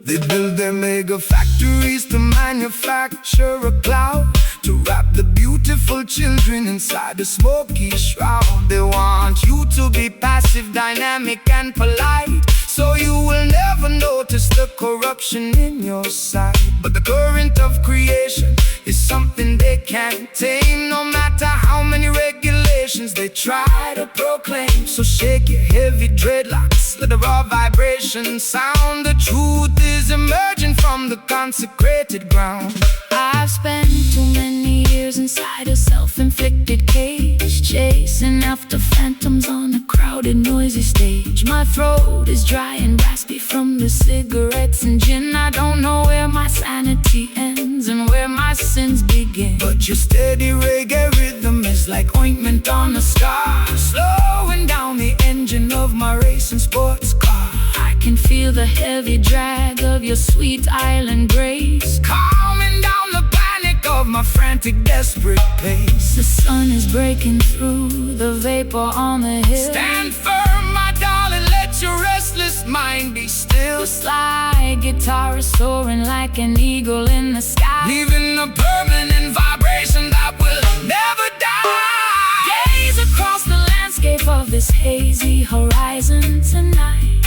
They build their mega factories to manufacture a cloud, to wrap the beautiful children inside a smoky shroud. They want you to be passive, dynamic and polite, so you will never notice the corruption in your sight. But the current of creation is something they can't tame. No matter how many regulations generations they try to proclaim. So shake your heavy dreadlocks, let the raw vibration sound. The truth is emerging from the consecrated ground. I've spent too many years inside a self-inflicted cage, chasing after phantoms on a crowded, noisy stage. My throat is dry and raspy from the cigarettes and gin. I don't know where my sanity ends and where my sins begin. But your steady reggae rhythm is like ointment on a scar, slowing down the engine of my racing sports car. I can feel the heavy drag of your sweet island grace, calming down the panic of my frantic, desperate pace. The sun is breaking through the vapor on the hill. Stand firm, my darling, let your restless mind be still. The slide guitar is soaring like an eagle in the sky, leaving a permanent vibration that will never die. Gaze across the landscape of this hazy horizon tonight,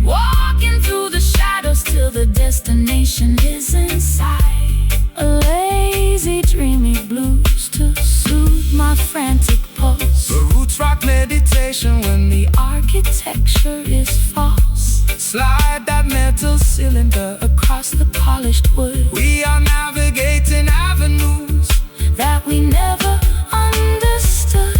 walking through the shadows till the destination is in sight. A lazy, dreamy blues to soothe my frantic pulse. A roots rock meditation when the architecture is false. Slide that metal cylinder across the polished wood. We are navigating avenues that we never understood.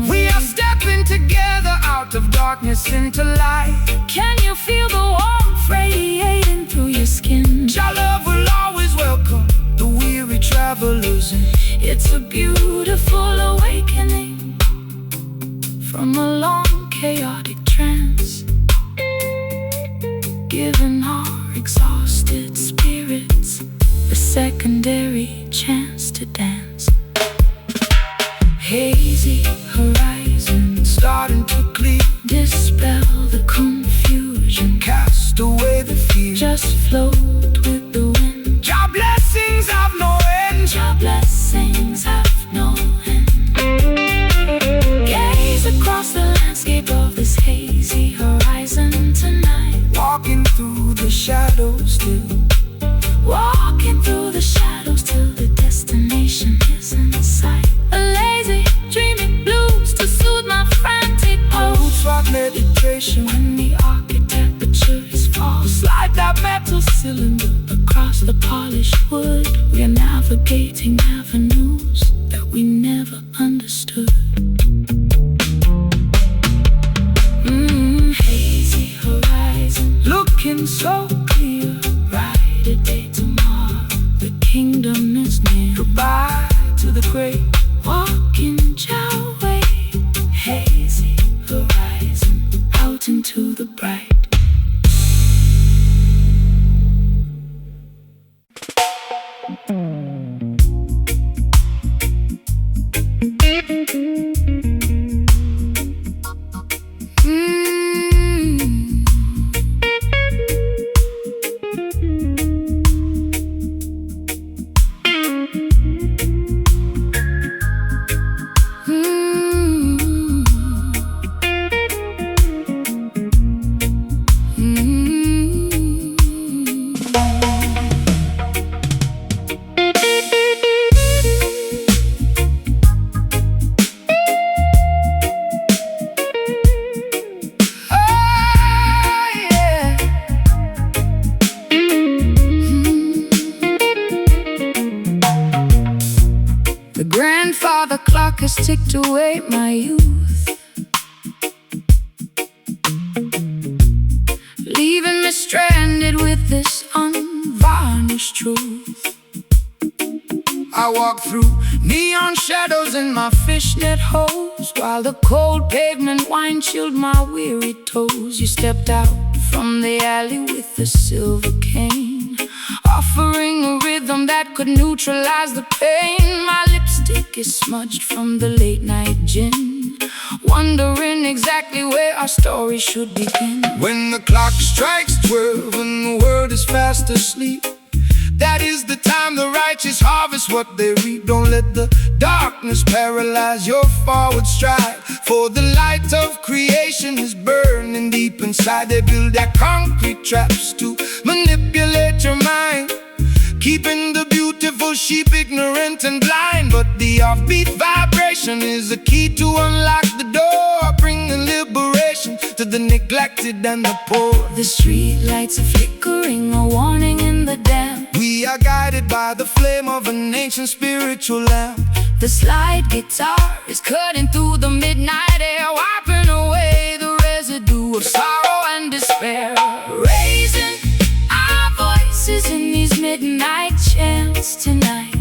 We are stepping together out of darkness into light. Can you feel the warmth radiating through your skin? Your love will always welcome the weary travelers in. It's a beautiful awakening from a long chaotic trance, giving our exhausted spirits a secondary chance to dance. Hazy horizon starting to clear, dispel the confusion, cast away the fear, just float with the wind. Your blessings have no end. Your blessings have no end. Gaze across the landscape of this hazy horizon tonight, walking through the shadows till, walking through the shadows till the destination is in sight. A lazy, dreamy blues to soothe my frantic pulse. Roots rock meditation when the architecture is false. Slide that metal cylinder across the polished wood. We are navigating avenues that we never understood. Hazy horizon, looking so clear. Brighter day tomorrow, the kingdom is near. Goodbye to the great, walking your way. Hazy horizon, out into the bright. The clock has ticked away my youth, leaving me stranded with this unvarnished truth. I walk through neon shadows in my fishnet hose, while the cold pavement wine chilled my weary toes. You stepped out from the alley with the silver cane, offering a rhythm that could neutralize the pain. My lipstick is smudged from the late night gin, wondering exactly where our story should begin. When the clock strikes 12 and the world is fast asleep, that is the time the righteous harvest what they reap. Don't let the darkness paralyze your forward stride, for the light of creation is burning deep inside. They build their concrete traps to manipulate your mind, keeping the beautiful sheep ignorant and blind. But the offbeat vibration is the key to unlock the door, bringing liberation to the neglected and the poor. The street lights are flickering, a warning in the damp. We are guided by the flame of an ancient spiritual lamp. The slide guitar is cutting through the midnight air, wiping away the residue of sorrow and despair. Raising our voices in these midnight chants tonight,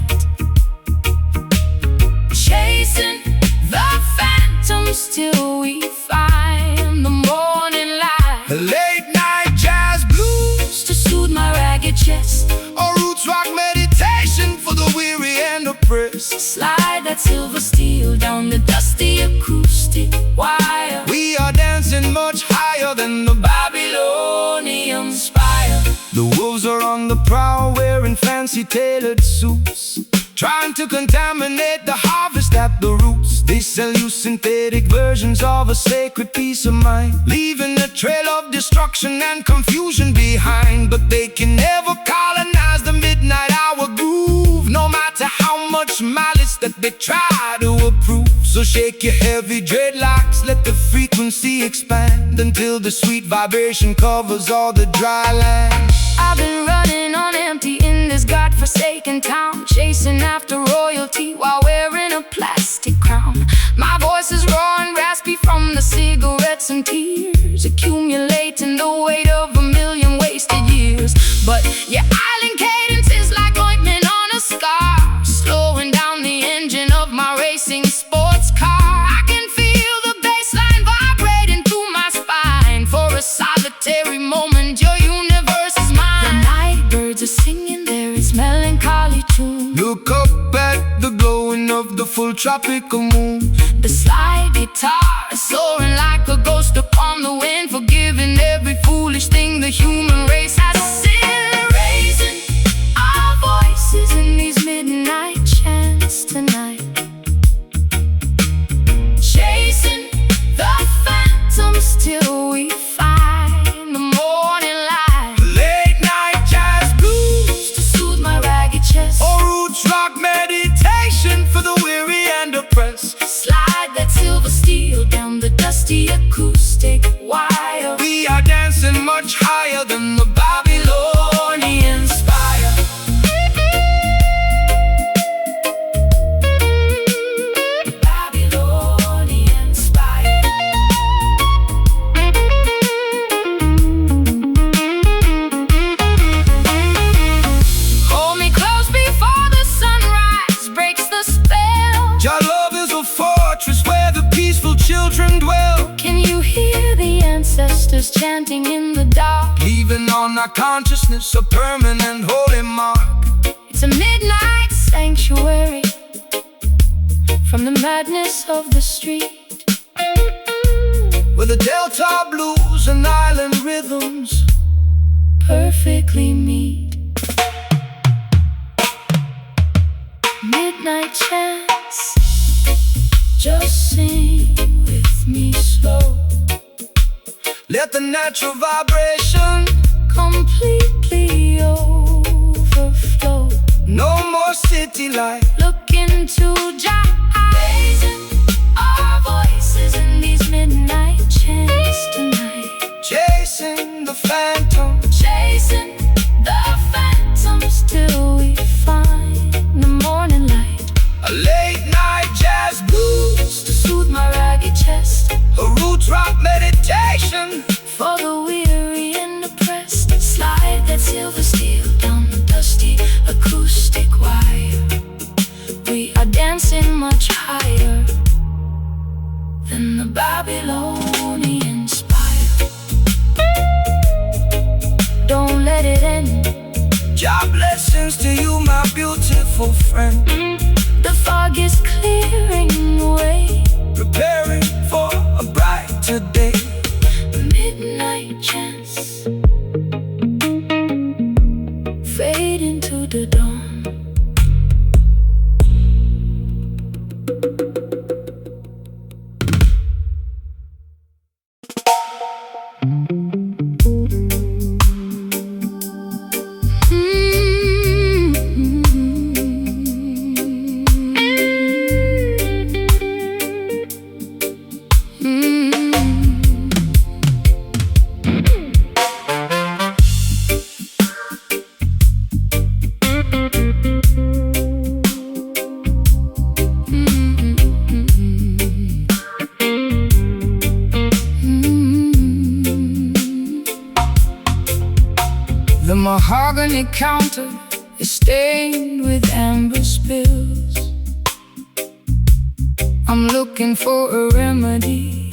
chasing the phantoms till we find the morning light. Late night jazz blues To soothe my ragged chest, or roots rock meditation for the weary and oppressed. slide that silver steel down the dusty acoustic wire. We are dancing much higher than the Babylonian spire. The wolves are on the prowl, wearing fancy tailored suits, trying to contaminate the harvest at the roots. They sell you synthetic versions of a sacred peace of mind, leaving a trail of destruction and confusion behind. But they can never colonize the midnight hour groove, no matter how much malice that they try to approve. So shake your heavy dreadlocks, let the frequency expand, until the sweet vibration covers all the dry land. I've been running on empty in this godforsaken town, chasing after royalty while wearing a plastic crown. My voice is raw and raspy from the cigarettes and tears, accumulating the weight of a million wasted years. But your island cadence is like ointment on a scar, slowing down the engine of my racing sports car. I can feel the bassline vibrating through my spine. For a solitary moment, your universe is mine. The night birds are singing their melancholy tune. Look up at the glowing of the full tropical moon. The slide guitar is soaring like a ghost upon the wind, forgiving every foolish thing the human race has sinned. Raising our voices in these midnight chants tonight, chasing the phantoms till we find the morning light. Late night jazz blues To soothe my ragged chest, or roots rock meditation for the weary and oppressed. slide that silver steel down the dusty acoustic wire. We are dancing much higher than the Babylonian spire. Babylonian spire. Hold me close before the sunrise breaks the spell. Your love is a fortress where the peaceful children dwell, Can you hear the ancestors chanting in the dark? leaving on our consciousness a permanent holy mark. It's a midnight sanctuary from the madness of the street, Where the Delta blues and island rhythms perfectly meet. Midnight chants, just sing with me slow. let the natural vibration Completely overflow. no more city life. Look into Jah eyes, our voices in these midnight chants tonight, Chasing the phantom, chasing the phantoms till we find the morning light. a late night jazz blues, To soothe my ragged chest, a roots rock meditation for the weary and oppressed. Slide that silver steel down the dusty acoustic wire. We are dancing much higher than the Babylonian spire. Don't let it end. Job blessings to you, my beautiful friend. The fog is clearing away, Preparing for a brighter day. midnight chance fade into the dawn. The mahogany counter is stained with amber spills. I'm looking for a remedy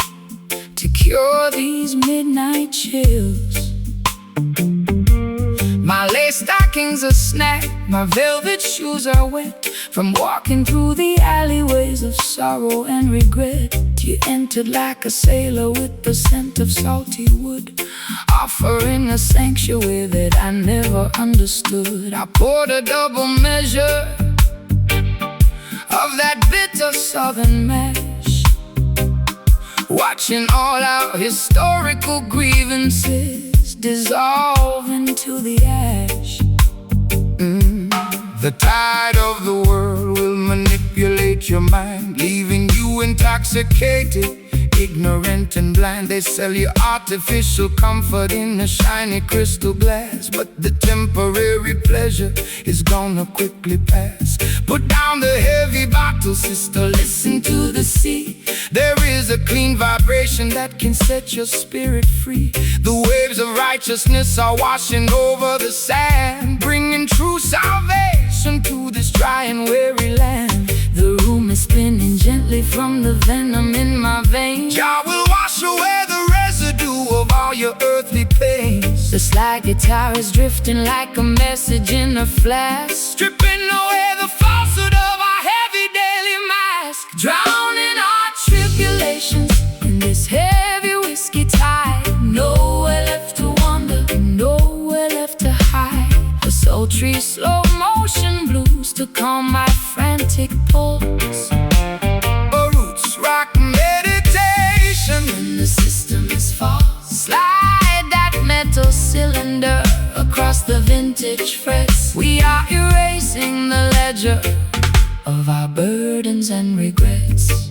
to cure these midnight chills. My lace stockings are snagged, my velvet shoes are wet from walking through the alleyways of sorrow and regret. You entered like a sailor with the scent of salty wood, offering a sanctuary that I never understood. I poured a double measure of that bitter southern mash, watching all our historical grievances dissolve into the ash. The tide of the world will manipulate your mind, leaving you intoxicated, ignorant and blind. They sell you artificial comfort in a shiny crystal glass, but the temporary pleasure is gonna quickly pass. Put down the heavy bottle, sister, listen to the sea. There is a clean vibration that can set your spirit free. The waves of righteousness are washing over the sand, bringing true salvation to this dry and weary land. The room is spinning gently from the venom in my veins. Jah will wash away the residue of all your earthly pains. The slide guitar is drifting like a message in a flash, Stripping away the falsehood of our heavy daily mask. drowning our tribulations in this heavy whiskey tide. Nowhere left to wander, nowhere left to hide. A sultry slow motion blues to calm my frantic pulse. A roots rock meditation. When the system is false, slide that metal cylinder across the vintage frets. We are erasing the ledger of our burdens and regrets.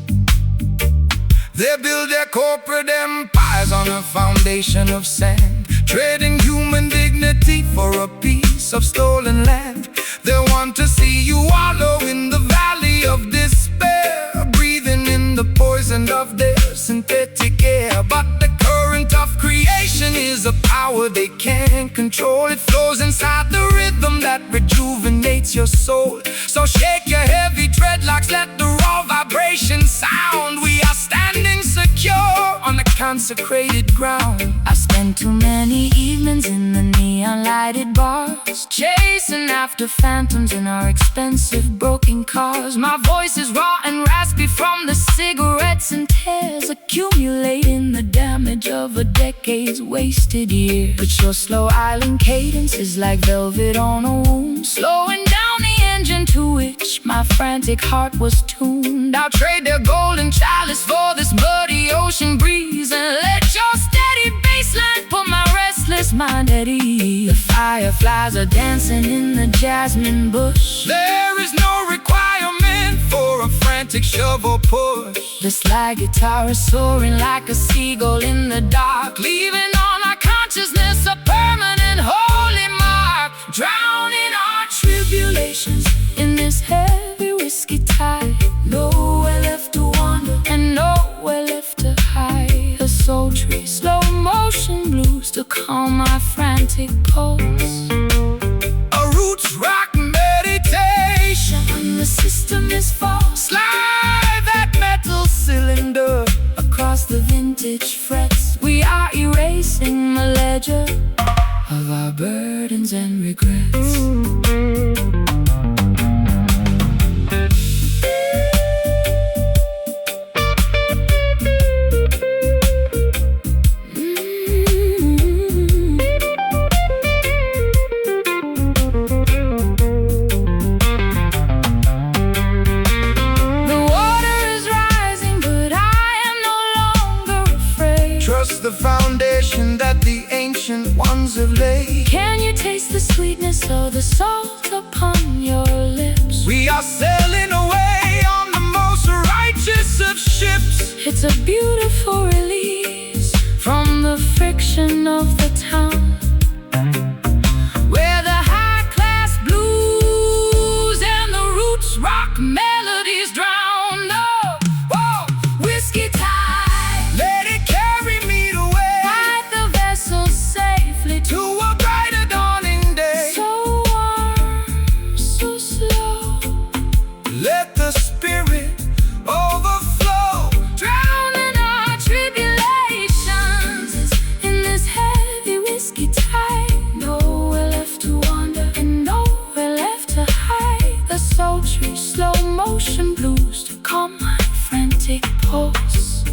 They build their corporate empires on a foundation of sand, trading human dignity for a piece of stolen land. They want to see you wallow in the valley of despair, breathing in the poison of their synthetic air. But the current of creation is a power they can't control. It flows inside the rhythm that rejuvenates your soul. So shake your heavy dreadlocks, let the raw vibration sound. We are standing secure on the consecrated ground. I've spent too many evenings in the neon lighted bars, chasing after phantoms in our expensive broken cars. My voice is raw and raspy from the cigarettes and tears, accumulating the damage of a decade's wasted years. But your slow island cadence is like velvet on a wound, slowing down the engine to which my frantic heart was tuned. I'll trade the golden chalice for this muddy ocean breeze, and let your steady bassline put my restless mind at ease. The fireflies are dancing in the jasmine bush. There is no requirement for a frantic shovel push. The slide guitar is soaring like a seagull in the dark, leaving on our consciousness a permanent holy mark. Drowning our tribulations in this heavy whiskey tide. Nowhere left to wander and nowhere left to hide. A sultry slow motion blues to calm my frantic pulse. A roots rock meditation. When the system is false, Slide that metal cylinder across the vintage frets. We are erasing the ledger of our burdens and regrets. foundation that the ancient ones have laid. Can you taste the sweetness of the salt upon your lips? We are sailing away on the most righteous of ships. It's a beautiful release from the friction of the town, where the high-class blues and the roots rock melodies drown. Oh, whoa, whiskey tide, let it carry me away, guide the vessel safely to a brighter dawning day. so warm, so slow. Let the spirit overflow, Drowning our tribulations in this heavy whiskey tide. Nowhere left to wander and nowhere left to hide. The sultry slow motion blues to calm my frantic pulse.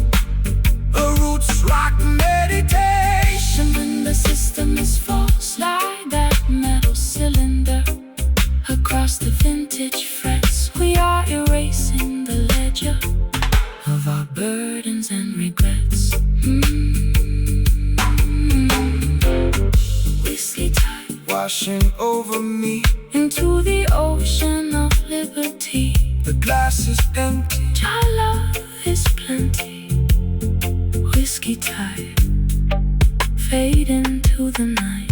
a roots rock meditation. When the system is full, slide that metal cylinder across the vintage frets. We are erasing the ledger of our burdens and regrets. Whiskey tide Washing over me, into the ocean of liberty. the glass is empty. Our love is plenty. Whiskey tide, fade into the night.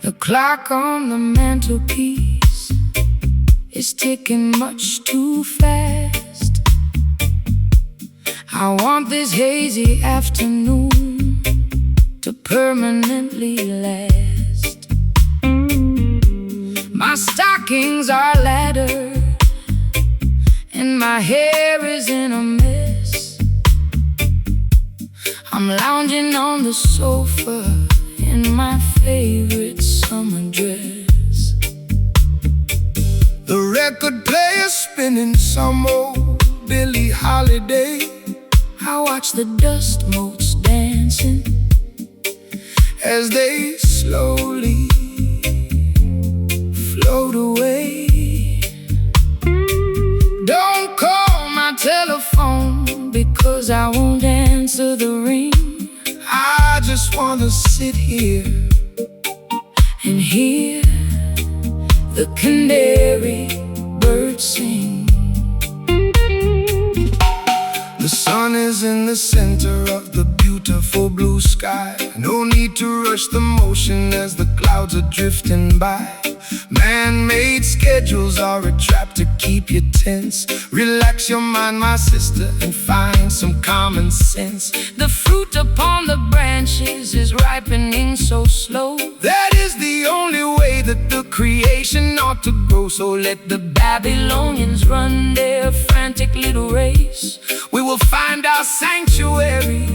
The clock on the mantelpiece is ticking much too fast. I want this hazy afternoon to permanently last. My stockings are laddered and my hair is in a mess. I'm lounging on the sofa in my favorite summer dress. The record player spinning some old Billie Holiday. I watch the dust motes dancing as they slowly float away. Don't call my telephone because I won't answer the ring. I just wanna sit here And hear the canary bird sing. The sun is in the center of the beautiful blue sky. No need to rush the motion as the clouds are drifting by. Man-made schedules are a trap to keep you tense. Relax your mind, my sister, and find some common sense. The fruit upon the branches is ripening so slow. That is the only way that the creation ought to grow. So let the Babylonians run their frantic little race. we will find our sanctuary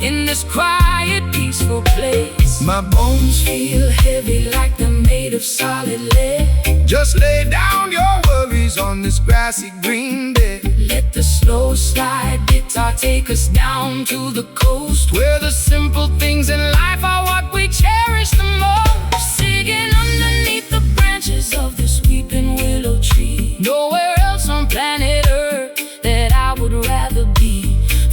In this quiet, peaceful place, My bones feel heavy like they're made of solid lead. just lay down your worries on this grassy green bed, Let the slow slide guitar take us down to the coast, where the simple things in life are what we cherish the most. singing underneath the branches of this weeping willow tree. Nowhere else on planet Earth that I would rather be.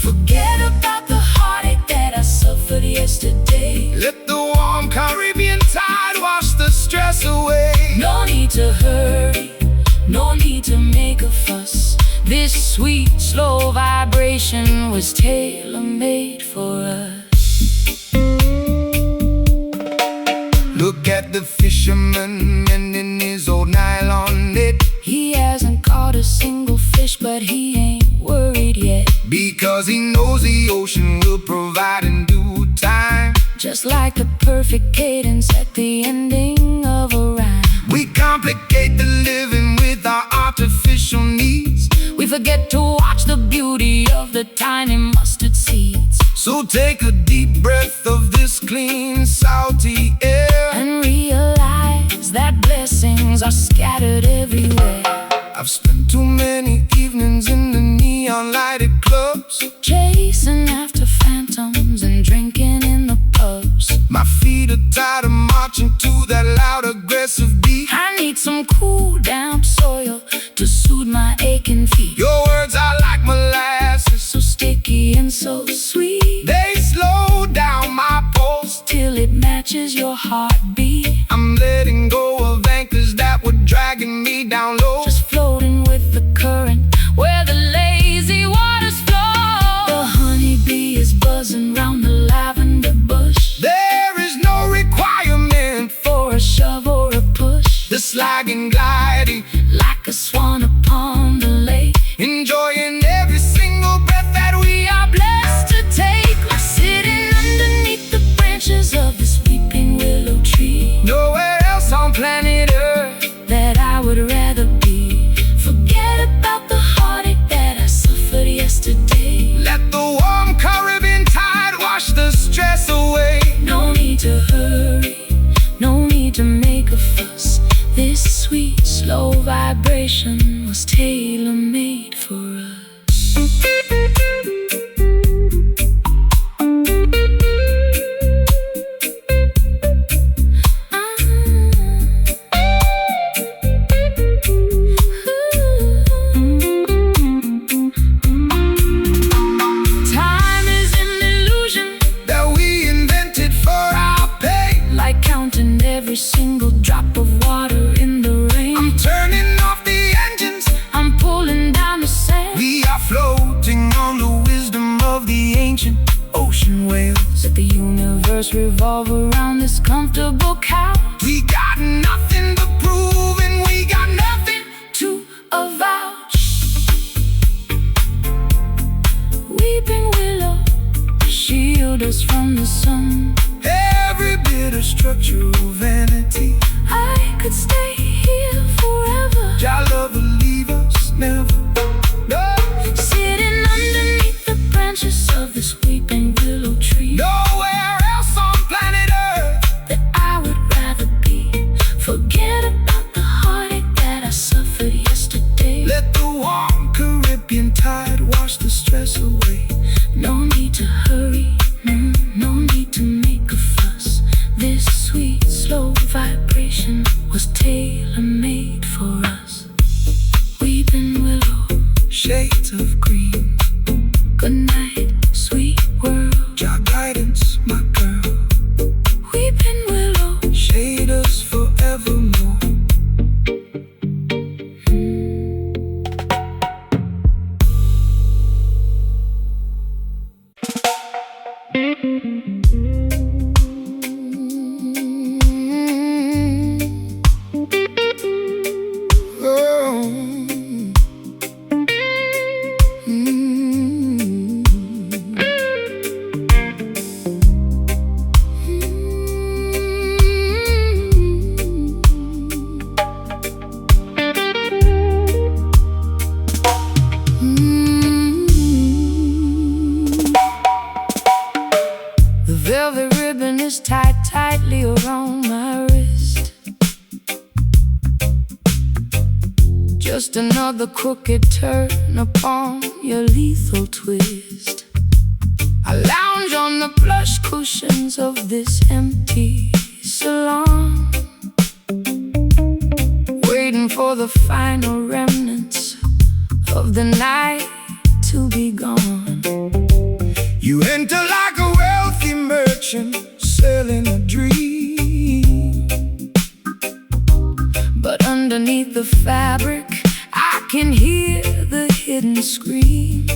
Forget about the heartache that I suffered yesterday. Let the warm Caribbean tide wash the stress away. No need to hurry, no need to make a fuss. This sweet, slow vibration was tailor-made for us. Look at the fisherman mending his old nylon net, He hasn't caught a single fish, but he ain't worried yet. because he knows the ocean will provide in due time. Just like the perfect cadence at the ending of a rhyme. We complicate the living with beauty of the tiny mustard seeds. So take a deep breath of this clean, salty air And realize that blessings are scattered everywhere. I've spent too many evenings in the neon-lighted clubs, chasing after phantoms and drinking in the pubs. My feet are tired of marching to that loud, aggressive beat. I need some cool, damp soil to soothe my aching feet. Your words are like molasses, so sticky and so sweet. they slow down my pulse Till it matches your heartbeat. I'm letting go of anchors that were dragging me down low, Just floating with the current where the lazy waters flow. The honeybee is buzzing round the lavender bush. there is no requirement For a shove or a push, the sliding, gliding, like a swan upon the lake. enjoying every single breath that We are blessed to take, like sitting underneath the branches of this weeping willow tree. nowhere else on planet Earth. That I would rather be. Forget about the heartache that I suffered yesterday. Let the warm Caribbean tide wash the stress away. No need to hurry, no need to make a fuss. This sweet, slow vibration was tailor-made for us. Time is an illusion, That we invented for our pain. like counting every single drop of water in the rain. I'm turning off the engines, I'm pulling down the sand. we are floating on the wisdom of the ancient ocean whales. Let the universe revolve around this comfortable couch. We got nothing to prove and we got nothing. To avouch, weeping willow, shield us from the sun. Every bit of structural vanity, I could stay here forever, Jah love will leave us never. No, sitting underneath the branches of this weeping willow tree. nowhere else on planet Earth. That I would rather be. Forget about the heartache that I suffered yesterday. Let the warm Caribbean tide wash the stress away. No need to hurry, no need to make a fuss. This sweet, slow vibration was tailor-made for us. Weeping willow, Shades of green, good night, sweet world. Jah guidance, my girl. Weeping willow, Shade us forevermore. The velvet ribbon is tied tightly around my wrist. Just another crooked turn upon your lethal twist. I lounge on the plush cushions of this empty salon, waiting for the final remnants of the night to be gone. You enter like a wealthy merchant selling a dream, but underneath the fabric I can hear the hidden scream.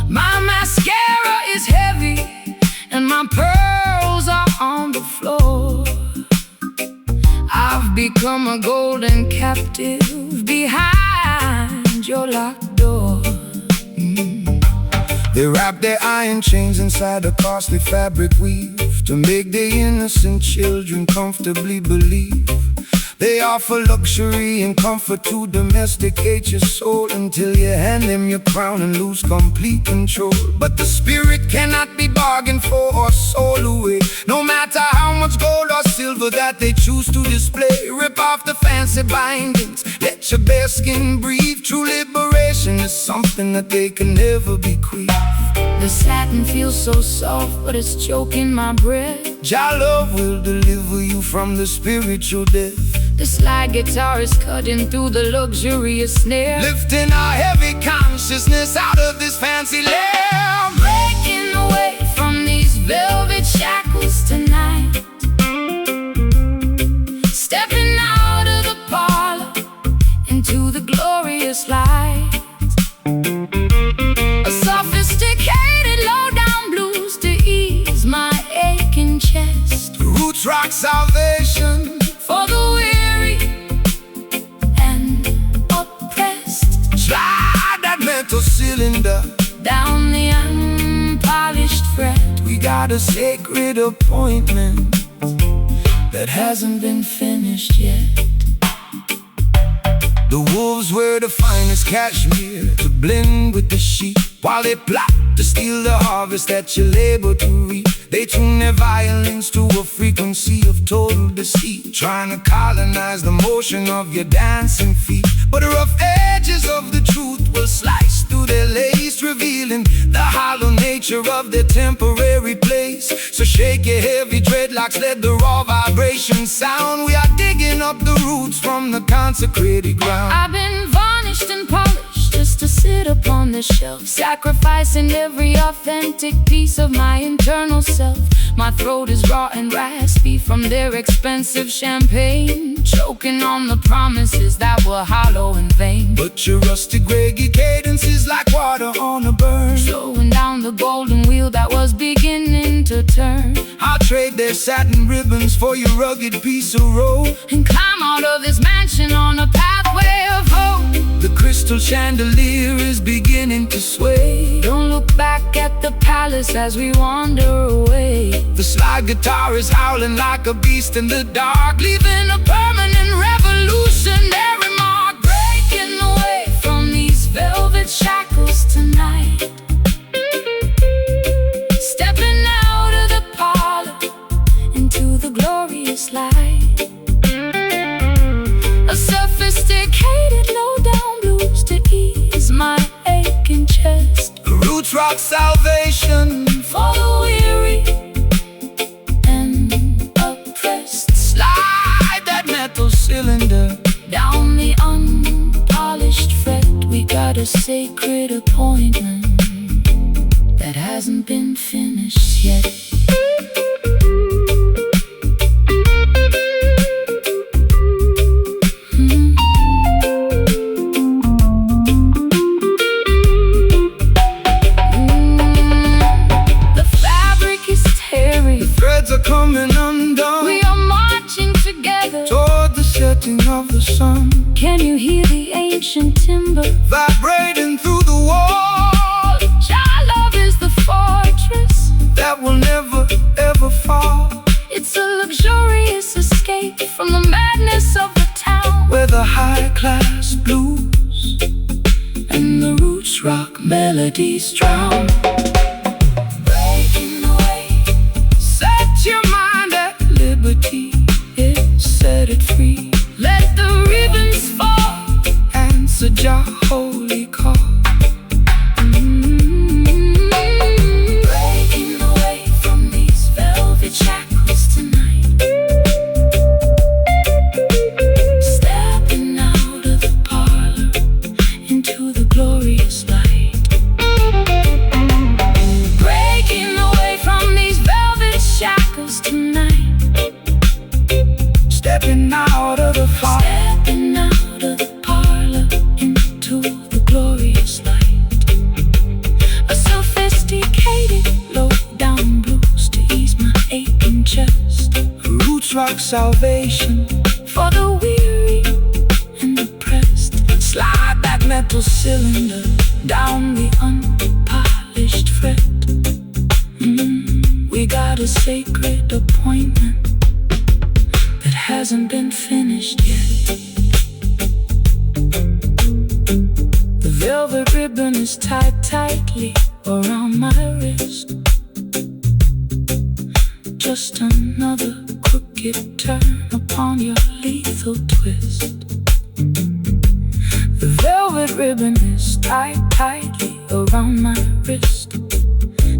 My mascara is heavy and my pearls are on the floor. I've become a golden captive behind your locked door. They wrap their iron chains inside a costly fabric weave to make their innocent children comfortably believe They offer luxury and comfort to domesticate your soul until you hand them your crown and lose complete control. But the spirit cannot be bargained for or sold away, no matter how much gold or silver that they choose to display. Rip off the fancy bindings, let your bare skin breathe. True liberation is something that they can never bequeath. The satin feels so soft, but it's choking my breath. Jah love will deliver you from the spiritual death. The slide guitar is cutting through the luxurious snare, lifting our heavy consciousness out of this fancy lair. Breaking away from these velvet shackles tonight, stepping out of the parlor into the glorious light. A sophisticated low-down blues to ease my aching chest. Roots rock salvation for the weary and oppressed. Slide that metal cylinder down the unpolished fret. We got a sacred appointment that hasn't been finished yet. The wolves wear the finest cashmere to blend with the sheep, while they plot to steal the harvest that you labor to reap. They tune their violins to a frequency of total deceit, trying to colonize the motion of your dancing feet. But the rough edges of the truth will slice through their lace, revealing the hollow nature of their temporary place. So shake your heavy dreadlocks, let the raw vibration sound. We are digging up the roots from the consecrated ground. I've been varnished and polished just to sit upon the shelf, sacrificing every authentic piece of my internal self. My throat is raw and raspy from their expensive champagne, choking on the promises that were hollow and vain. But your rustic reggae cadence is like water on a burn, slowing down the golden wheel that was beginning to turn. I'll trade their satin ribbons for your rugged piece of road, and climb out of this mansion on a pathway of hope. The crystal chandelier is beginning to sway. Don't look back at the palace as we wander away. The slide guitar is howling like a beast in the dark, leaving a permanent revolutionary mark. Breaking away from these velvet shackles tonight, stepping out of the parlor into the glorious light. A sophisticated low-down blues to ease my aching chest. Roots rock salvation for the weary and oppressed. Slide that metal cylinder down the unpolished fret. We got a sacred appointment that hasn't been finished yet. Coming undone, we are marching together toward the setting of the sun. Can you hear the ancient timber vibrating through the wall? Jah love is the fortress that will never ever fall. It's a luxurious escape from the madness of the town, where the high-class blues and the roots rock melodies drown. Your mind at liberty, set it free. Let the ribbons fall, answer Jah holy call. Breaking away from these velvet shackles tonight, stepping out of the parlor into the glorious light. Breaking away from these velvet shackles tonight, stepping out of the fire, stepping out of the parlor into the glorious light. A sophisticated low-down blues to ease my aching chest. Roots rock salvation for the weary and oppressed. Slide that metal cylinder down the unpolished fret. We got a sacred appointment that has hasn't been finished yet. The velvet ribbon is tied tightly around my wrist. Just another crooked turn upon your lethal twist. The velvet ribbon is tied tightly around my wrist.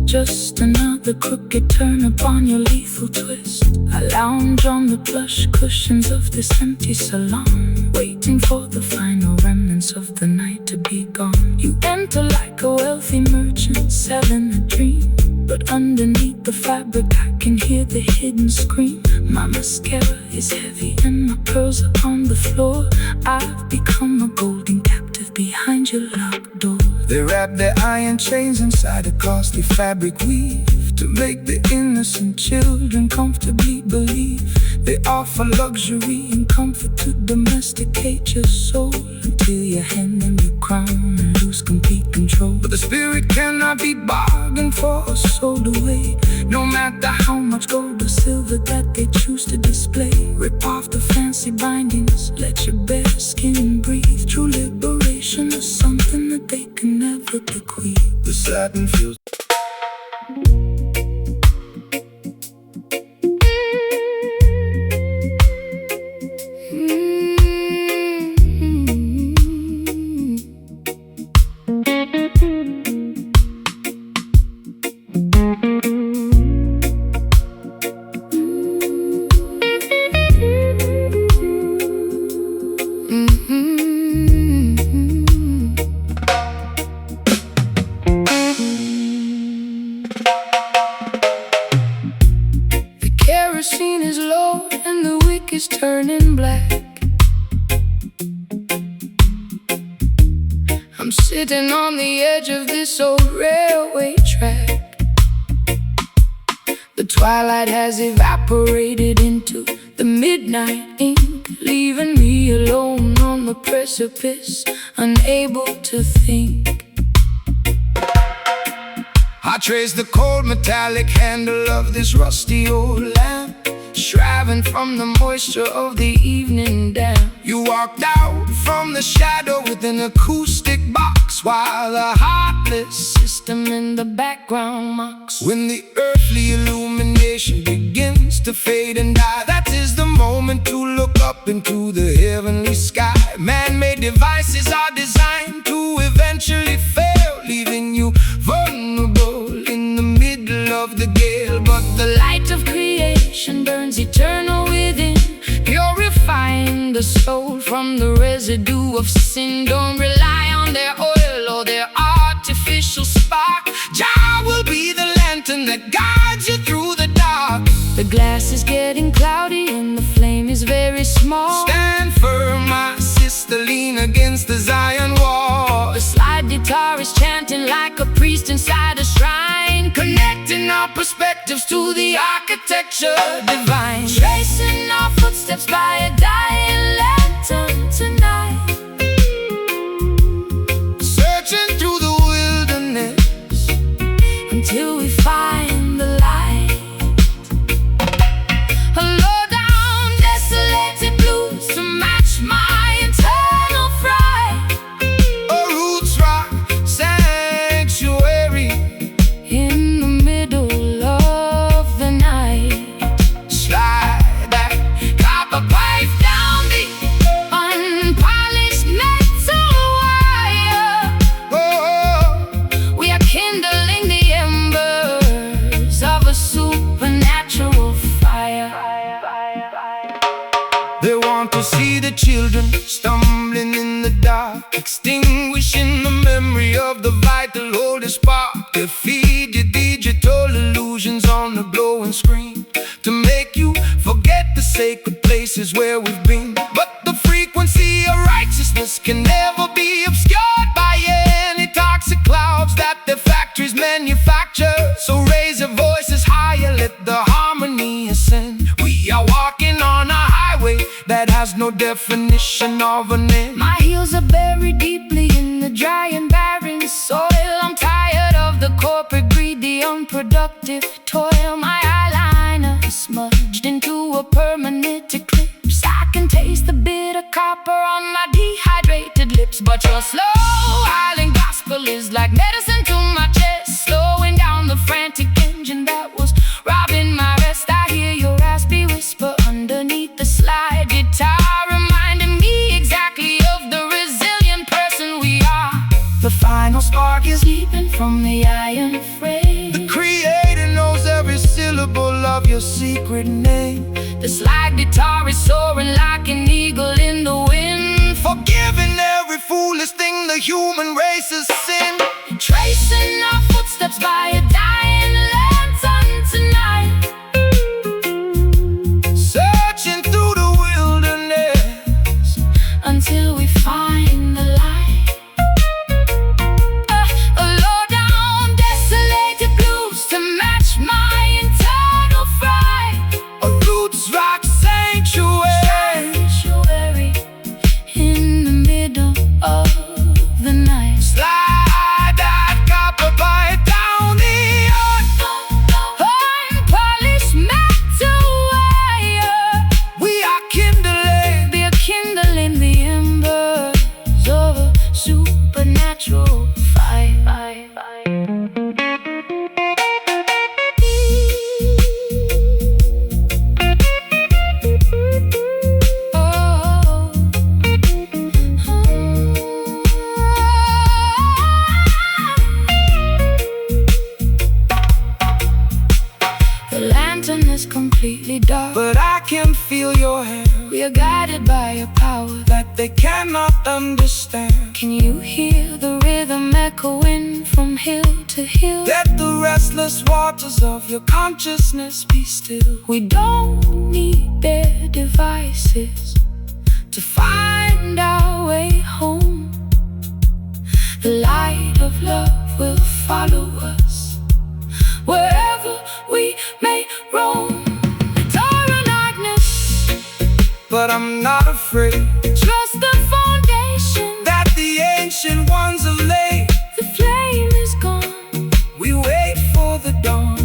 Just another crooked turn upon your lethal twist. I lounge on the plush cushions of this empty salon, waiting for the final remnants of the night to be gone. You enter like a wealthy merchant selling a dream, but underneath the fabric I can hear the hidden scream. My mascara is heavy and my pearls are on the floor. I've become a golden captive behind your locked door. They wrap their iron chains inside a costly fabric weave to make the innocent children comfortably believe they offer luxury and comfort to domesticate your soul, until you hand them your crown and lose complete control. But the spirit cannot be bargained for or sold away, no matter how much gold or silver that they choose to display. Rip off the fancy bindings, let your bare skin breathe. True liberation is something that they can never bequeath. The satin feels kerosene is low and the wick is turning black. I'm sitting on the edge of this old railway track. The twilight has evaporated into the midnight ink, leaving me alone on the precipice, unable to think. I trace the cold metallic handle of this rusty old lamp, shriving from the moisture of the evening damp. You walked out from the shadow with an acoustic box, while the heartless system in the background mocks. When the earthly illumination begins to fade and die, that is the moment to look up into the heavenly sky. Man-made devices are designed to eventually fail, leaving you vulnerable in the middle of the gale. But the light of creation burns eternal within, purifying the soul from the residue of sin. Don't rely on their oil or their artificial spark. Jah will be the lantern that guides you through the dark. The glass is getting cloudy and the flame is very small. Stand firm, my sister, lean against the Zion wall. The slide guitar is chanting like a priest inside a shrine, connecting our perspectives to the architecture divine. Tracing our footsteps by a dying lantern tonight, searching through the wilderness until we find the light. A low-down, desolated blues to match my internal fright. A roots rock sanctuary in the middle of the night. Slide that copper pipe down the unpolished metal wire. oh, We are kindling the embers of a supernatural fire. They want to see the children stumbling in the dark, extinguishing the memory of the vital oldest spark. They feed you digital illusions on the glowing screen to make you forget the sacred places where we've been. But the frequency of righteousness can never be obscured by any toxic clouds that the factories manufacture. So raise your voices higher, let the harmony ascend. We are walking on a highway that has no definition of an end. My heels are buried deeply in the dry and barren soil. I'm tired of the corporate greed, the unproductive toil. My eyeliner is smudged into a permanent eclipse. copper on my dehydrated lips. But your slow island gospel is like medicine to my chest, slowing down the frantic engine that was robbing my rest. I hear your raspy whisper underneath the slide guitar, reminding me exactly of the resilient person we are. The final spark is leaping from the iron frame. The Creator knows every syllable of your secret name. The slide guitar is soaring like an eagle in the wind, Forgiving every foolish thing the human race has sinned. tracing our footsteps by a dying lantern tonight. Searching through the wilderness Until we find the light. A low down, desolated blues to match my internal fright. a roots rock sanctuary. In the middle of the night. Slide that copper pipe down the earth. Unpolished metal wire. We are kindling. We are kindling the embers of a supernatural fire. The lantern is completely dark, But I can feel your hand we are guided by a power. that they cannot understand. Can you hear the rhythm echoing from hill to hill? Let the restless waters of your consciousness be still. We don't need their devices to find our way home. The light of love will follow us wherever we may roam. Guitar and darkness, But I'm not afraid trust the foundation. that the ancient ones have laid. The flame is gone. We wait for the dawn.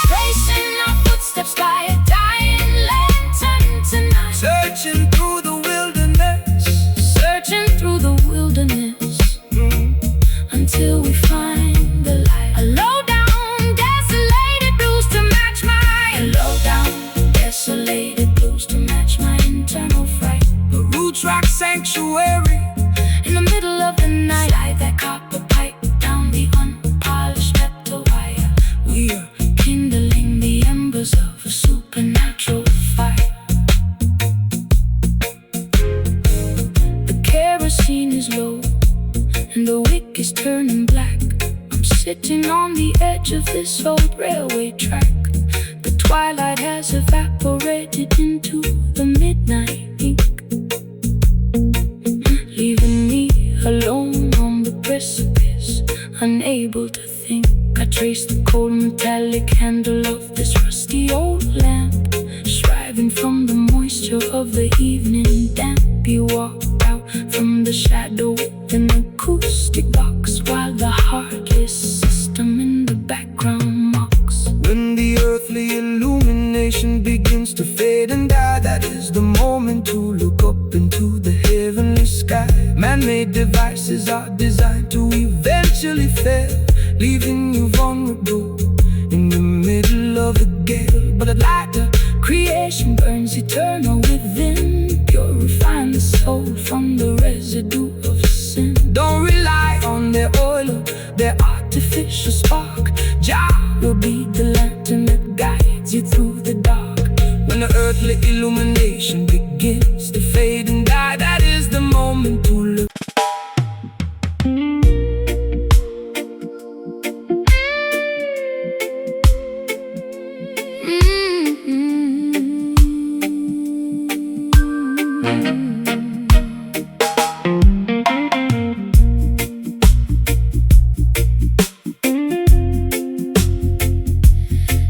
Tracing our footsteps by a dying lantern tonight. Searching through the wilderness Searching through the wilderness until we find the light. A low down, desolated blues to match my. A low down, desolated blues to match my internal fright. a roots rock sanctuary. In the middle of the night, slide that copper pipe down the unpolished metal wire. We are Kindling the embers of a supernatural fire. The kerosene is low and the wick is turning black. I'm sitting on the edge of this old railway track. The twilight has evaporated into the midnight ink, leaving me alone on the precipice, unable to think. I trace the cold metallic handle of this rusty old lamp, striving from the moisture of the evening damp. You walked out from the shadow with an acoustic box, while the heartless system in the background mocks. When the earthly illumination begins to fade and die, that is the moment to look up into the heavenly sky. Man-made devices are designed to eventually fail, leaving you vulnerable in the middle of a gale. But at light, the creation burns eternal within, purifying the soul from the residue of sin. Don't rely on their oil or their artificial spark. Jah will be the lantern that guides you through the dark. When the earthly illumination begins to fade and die, that is the moment to look.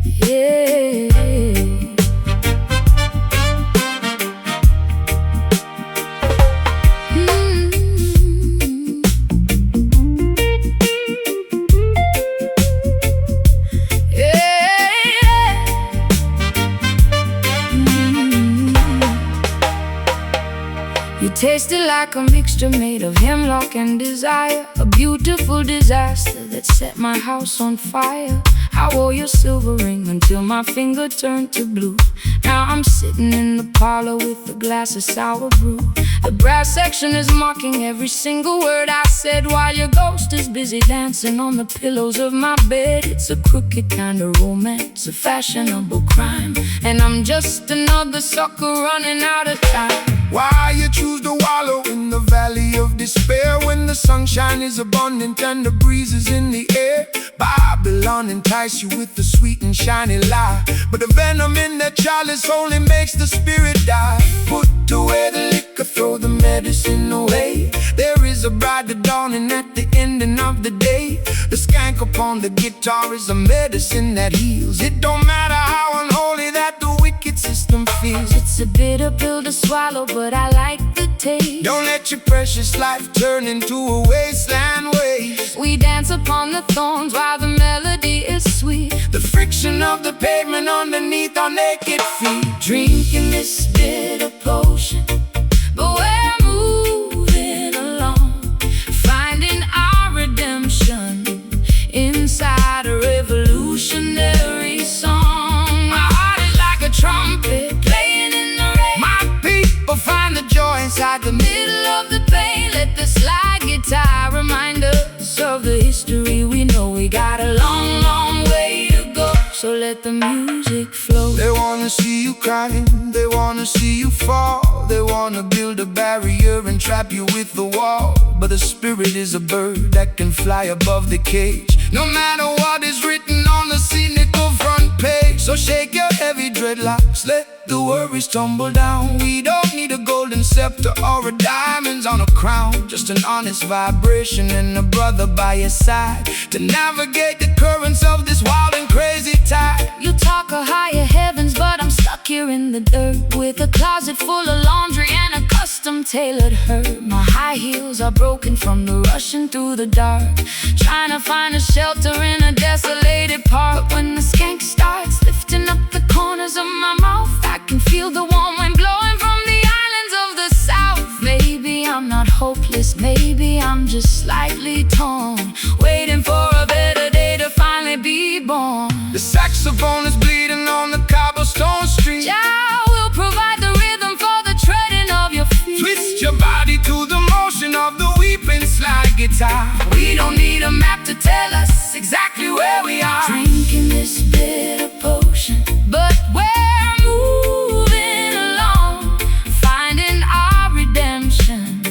Yeah. tasted like a mixture made of hemlock and desire. A beautiful disaster that set my house on fire. I wore your silver ring until my finger turned to blue. Now I'm sitting in the parlor with a glass of sour brew. The brass section is mocking every single word I said, while your ghost is busy dancing on the pillows of my bed. It's a crooked kind of romance, a fashionable crime, and I'm just another sucker running out of time. Why you choose to wallow in the valley of despair when the sunshine is abundant and the breeze is in the air? Babylon entice you with the sweet and shiny lie, but the venom in that chalice only makes the spirit die. Put away the liquor, throw the medicine away. There is a brighter dawning at the ending of the day. The skank upon the guitar is a medicine that heals. It don't matter how unholy that the wicked system feels. It's a bitter pill to swallow, but I like the taste. Don't let your precious life turn into a wasteland waste. We dance upon the thorns while the melody is sweet. The friction of the pavement underneath our naked feet. Drinking this bitter potion, but we're moving along, finding our redemption inside a revolutionary song. My heart is like a trumpet playing in the rain. My people find the joy inside the Middle of the pain, let the slide guitar remind us of the history we know. We got a long, long way to go, so let the music flow. They wanna see you crying, they wanna see you fall. They wanna build a barrier and trap you with the wall. But the spirit is a bird that can fly above the cage, no matter what is written on the cynical front page. So shake your heavy dreadlocks, let the worries tumble down. We don't need a golden scepter or a diamonds on a crown, just an honest vibration and a brother by your side to navigate the currents of this wild and crazy tide. You talk of higher heavens, but I'm stuck here in the dirt with a closet full of laundry and a custom tailored hurt. My high heels are broken from the rushing through the dark, trying to find a shelter in a desolated park. But when the skank starts lifting up the corners of my mouth, I can feel the warm wind blowing from the islands of the south. Maybe I'm not hopeless, maybe I'm just slightly torn, waiting for a better day to finally be born. The saxophone is bleeding on the cobblestone street. Jah will provide the rhythm for the treading of your feet. Twist your body to the motion of the weeping slide guitar. We don't need a map to tell us exactly where we are. Drinking this bitter potion, but we're moving along, finding our redemption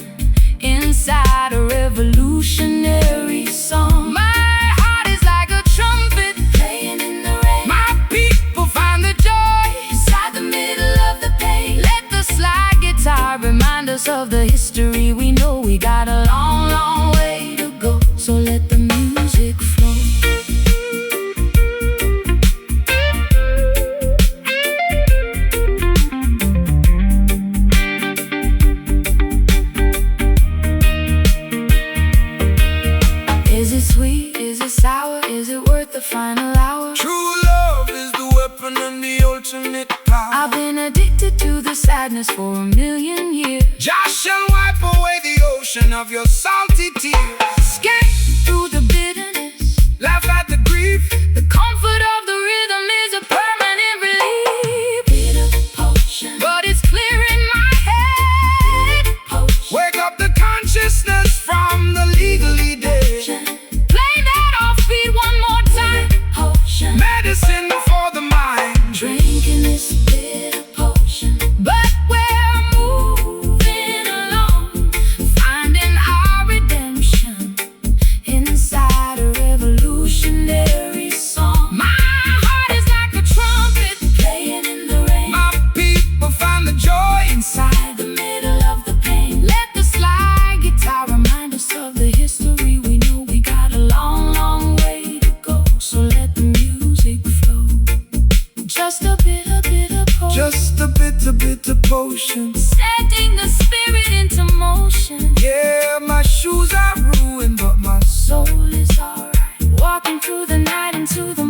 inside a revolutionary song. My heart is like a trumpet playing in the rain. My people find the joy Inside the middle of the pain, let the slide guitar remind us of the history we know. We got a long, long way to go, so let the music flow. Is it sweet? Is it sour? Is it worth the final hour? True love is the weapon and the ultimate power. I've been addicted to the sadness for a million years. Jah shall wipe away the ocean of your salty tears. Skate through the bitterness, Laugh at the grief. the comfort of the rhythm is a permanent relief. Bitter potion, but it's clear in my head. Potion, Wake up the consciousness from the legally dead. play that offbeat one more time. Potion, Medicine for the mind. drinking this bitter potion, but we're moving along, finding our redemption inside a revolutionary song. My heart is like a trumpet playing in the rain. My people find the joy Inside the middle of the pain, let the slide guitar remind us of the history we know. We got a long, long way to go, so let the music flow. Just a bitter, bitter potion, just a bitter, bitter potion. setting the spirit into motion. Yeah, my shoes are ruined, but my Soul is alright, walking through the night into the